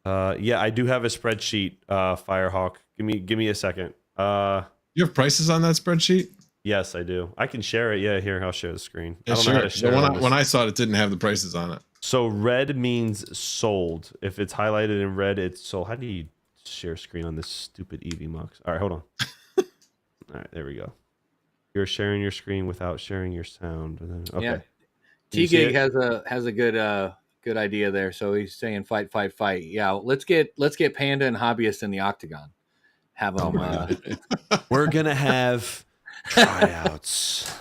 Yeah, I do have a spreadsheet, Firehawk. Give me a second. You have prices on that spreadsheet? Yes, I do. I can share it. Yeah, here, I'll share the screen. Yeah, I don't know how to share it. When I saw it, it didn't have the prices on it. So red means sold. If it's highlighted in red, it's sold. How do you share screen on this stupid EV Mux? All right, hold on. All right, there we go. You're sharing your screen without sharing your sound. And then, okay. Yeah. Can you see T-Gig it? has a good idea there. So he's saying fight. Yeah, let's get Panda and Hobbyist in the octagon. Have them. Oh my God. We're gonna have tryouts.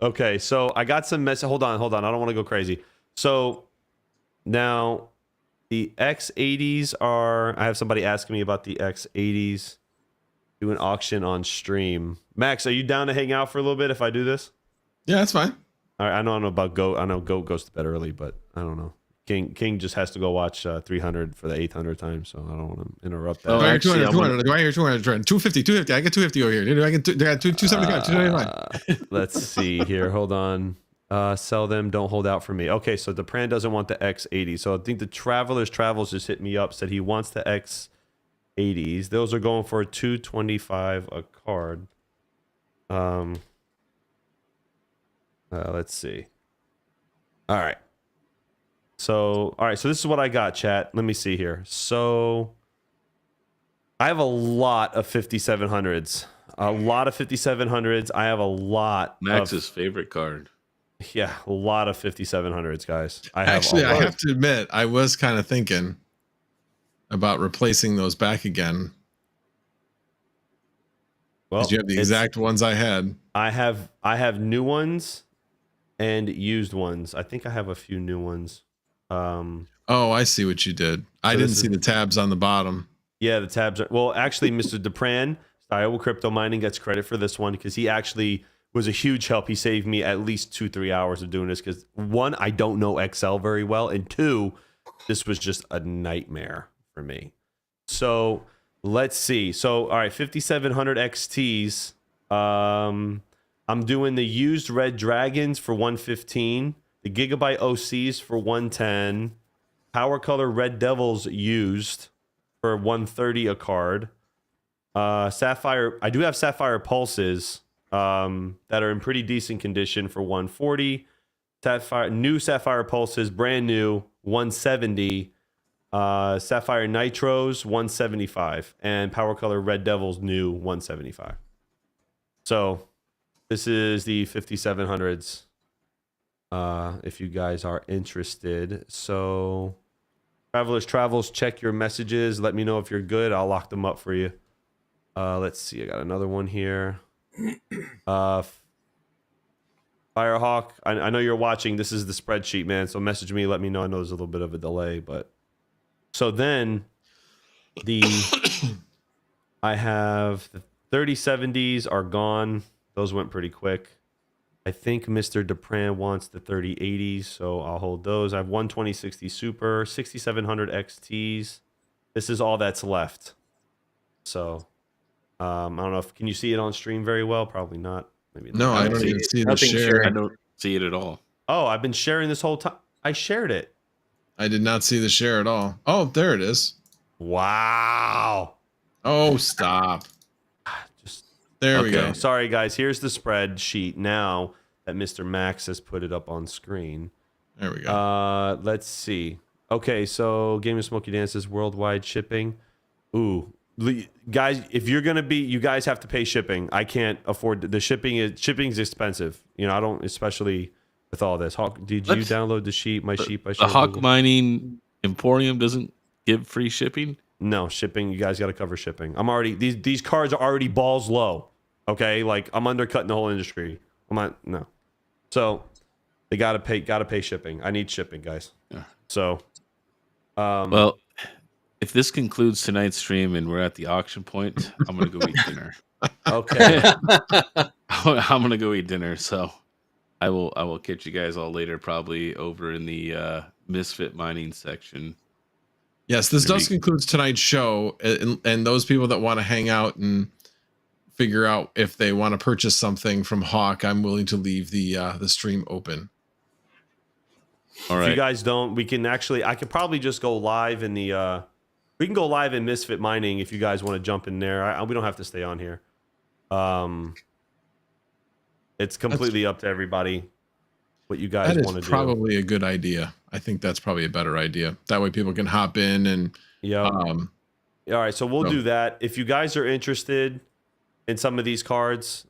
Okay, so I got some mess. Hold on. I don't want to go crazy. So now the X80s are. I have somebody asking me about the X80s. Do an auction on stream. Max, are you down to hang out for a little bit if I do this? Yeah, that's fine. All right, I don't know about Goat. I know Goat goes to bed early, but I don't know. King just has to go watch 300 for the 800th time, so I don't want to interrupt that. Oh, Do I hear actually, 200? Do I hear 200? 250. I get 250 over here. Dude, I get 275, 275. Let's see here. Hold on. Sell them. Don't hold out for me. Okay, so Depran doesn't want the X80. So I think the Traveler's Travels just hit me up, said he wants the X80s. Those are going for $225 a card. Let's see. All right. So this is what I got, chat. Let me see here. So I have a lot of 5700s. I have a lot. Max's favorite card. Yeah, a lot of 5700s, guys. I have to admit, I was kind of thinking about replacing those back again. Well, you have the exact ones I had. I have new ones and used ones. I think I have a few new ones. Oh, I see what you did. I didn't see the tabs on the bottom. Yeah, the tabs are, well, actually, Mr. Depran, Iowa Crypto Mining, gets credit for this one because he actually was a huge help. He saved me at least 2-3 hours of doing this because, one, I don't know Excel very well, and two, this was just a nightmare for me. So let's see. So, all right, 5700 XTs. I'm doing the used Red Dragons for 115, the Gigabyte OCs for 110, Power Color Red Devils used for 130 a card. Sapphire, I do have Sapphire Pulses that are in pretty decent condition for 140. New Sapphire Pulses, brand new, 170. Sapphire Nitros, 175. And Power Color Red Devils, new, 175. So this is the 5700s. If you guys are interested. So Travelers Travels, check your messages. Let me know if you're good. I'll lock them up for you. Let's see. I got another one here. Firehawk, I know you're watching. This is the spreadsheet, man. So message me. Let me know. I know there's a little bit of a delay, but so then I have the 3070s are gone. Those went pretty quick. I think Mr. Depran wants the 3080s, so I'll hold those. I have 12060 Super, 6700 XTs. This is all that's left. So I don't know if can you see it on stream very well? Probably not. Maybe not. No, I don't even see the share. I don't see it at all. Oh, I've been sharing this whole time. I shared it. I did not see the share at all. Oh, there it is. Wow. Oh, stop. There we go. Sorry, guys. Here's the spreadsheet now that Mr. Max has put it up on screen. There we go. Let's see. Okay, so Game of Smoky Dances worldwide shipping. Ooh, guys, if you're gonna be, you guys have to pay shipping. I can't afford the shipping. Shipping's expensive. You know, I don't, especially with all this. Hawk, did you download the sheet? The Hawk Mining Emporium doesn't give free shipping. No shipping. You guys got to cover shipping. I'm already these cards are already balls low. Okay, like I'm undercutting the whole industry. I'm not no. So they gotta pay shipping. I need shipping, guys. Yeah. So well, if this concludes tonight's stream and we're at the auction point, I'm gonna go eat dinner. Okay. I'm gonna go eat dinner, so I will catch you guys all later, probably over in the Misfit Mining section. Yes, this does conclude tonight's show, and those people that want to hang out and figure out if they want to purchase something from Hawk, I'm willing to leave the stream open. All right. If you guys don't, we can actually, I could probably just go live in the, we can go live in Misfit Mining if you guys want to jump in there. We don't have to stay on here. It's completely up to everybody what you guys want to do. That is probably a good idea. I think that's probably a better idea. That way people can hop in and All right, so we'll do that. If you guys are interested in some of these cards,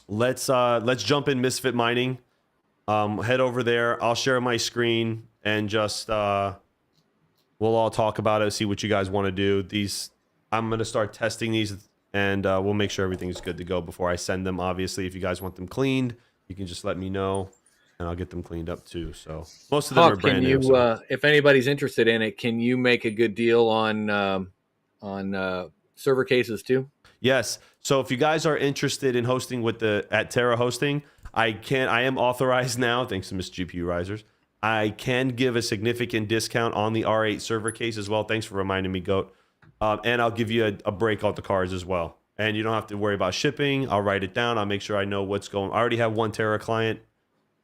let's jump in Misfit Mining. Head over there. I'll share my screen and just we'll all talk about it, see what you guys want to do. I'm gonna start testing these, and we'll make sure everything's good to go before I send them. Obviously, if you guys want them cleaned, you can just let me know, and I'll get them cleaned up too. So most of them are brand new. So. If anybody's interested in it, can you make a good deal on server cases too? Yes. So if you guys are interested in hosting at Terra Hosting, I am authorized now, thanks to Miss GPU Risers. I can give a significant discount on the R8 server case as well. Thanks for reminding me, Goat. And I'll give you a break out the cards as well. And you don't have to worry about shipping. I'll write it down. I'll make sure I know what's going. I already have one Terra client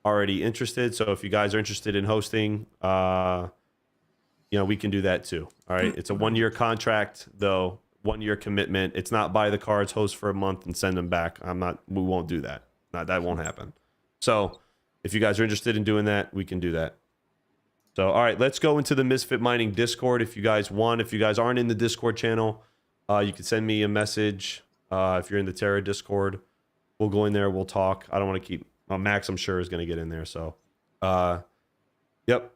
already interested. So if you guys are interested in hosting, we can do that too. All right. It's a 1-year contract though, 1-year commitment. It's not buy the cards, host for a month and send them back. We won't do that. That won't happen. So if you guys are interested in doing that, we can do that. So, all right, let's go into the Misfit Mining Discord if you guys want. If you guys aren't in the Discord channel, you can send me a message. If you're in the Terra Discord, we'll go in there. We'll talk. I don't want to keep Max, I'm sure, is going to get in there. So, yep.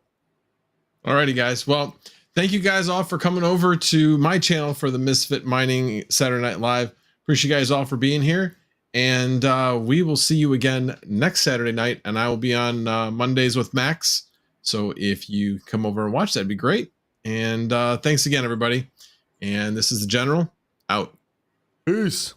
Alrighty, guys. Well, thank you guys all for coming over to my channel for the Misfit Mining Saturday Night Live. Appreciate you guys all for being here. And we will see you again next Saturday night. And I will be on Mondays with Max. So if you come over and watch, that'd be great. And thanks again, everybody. And this is the General, out. Peace.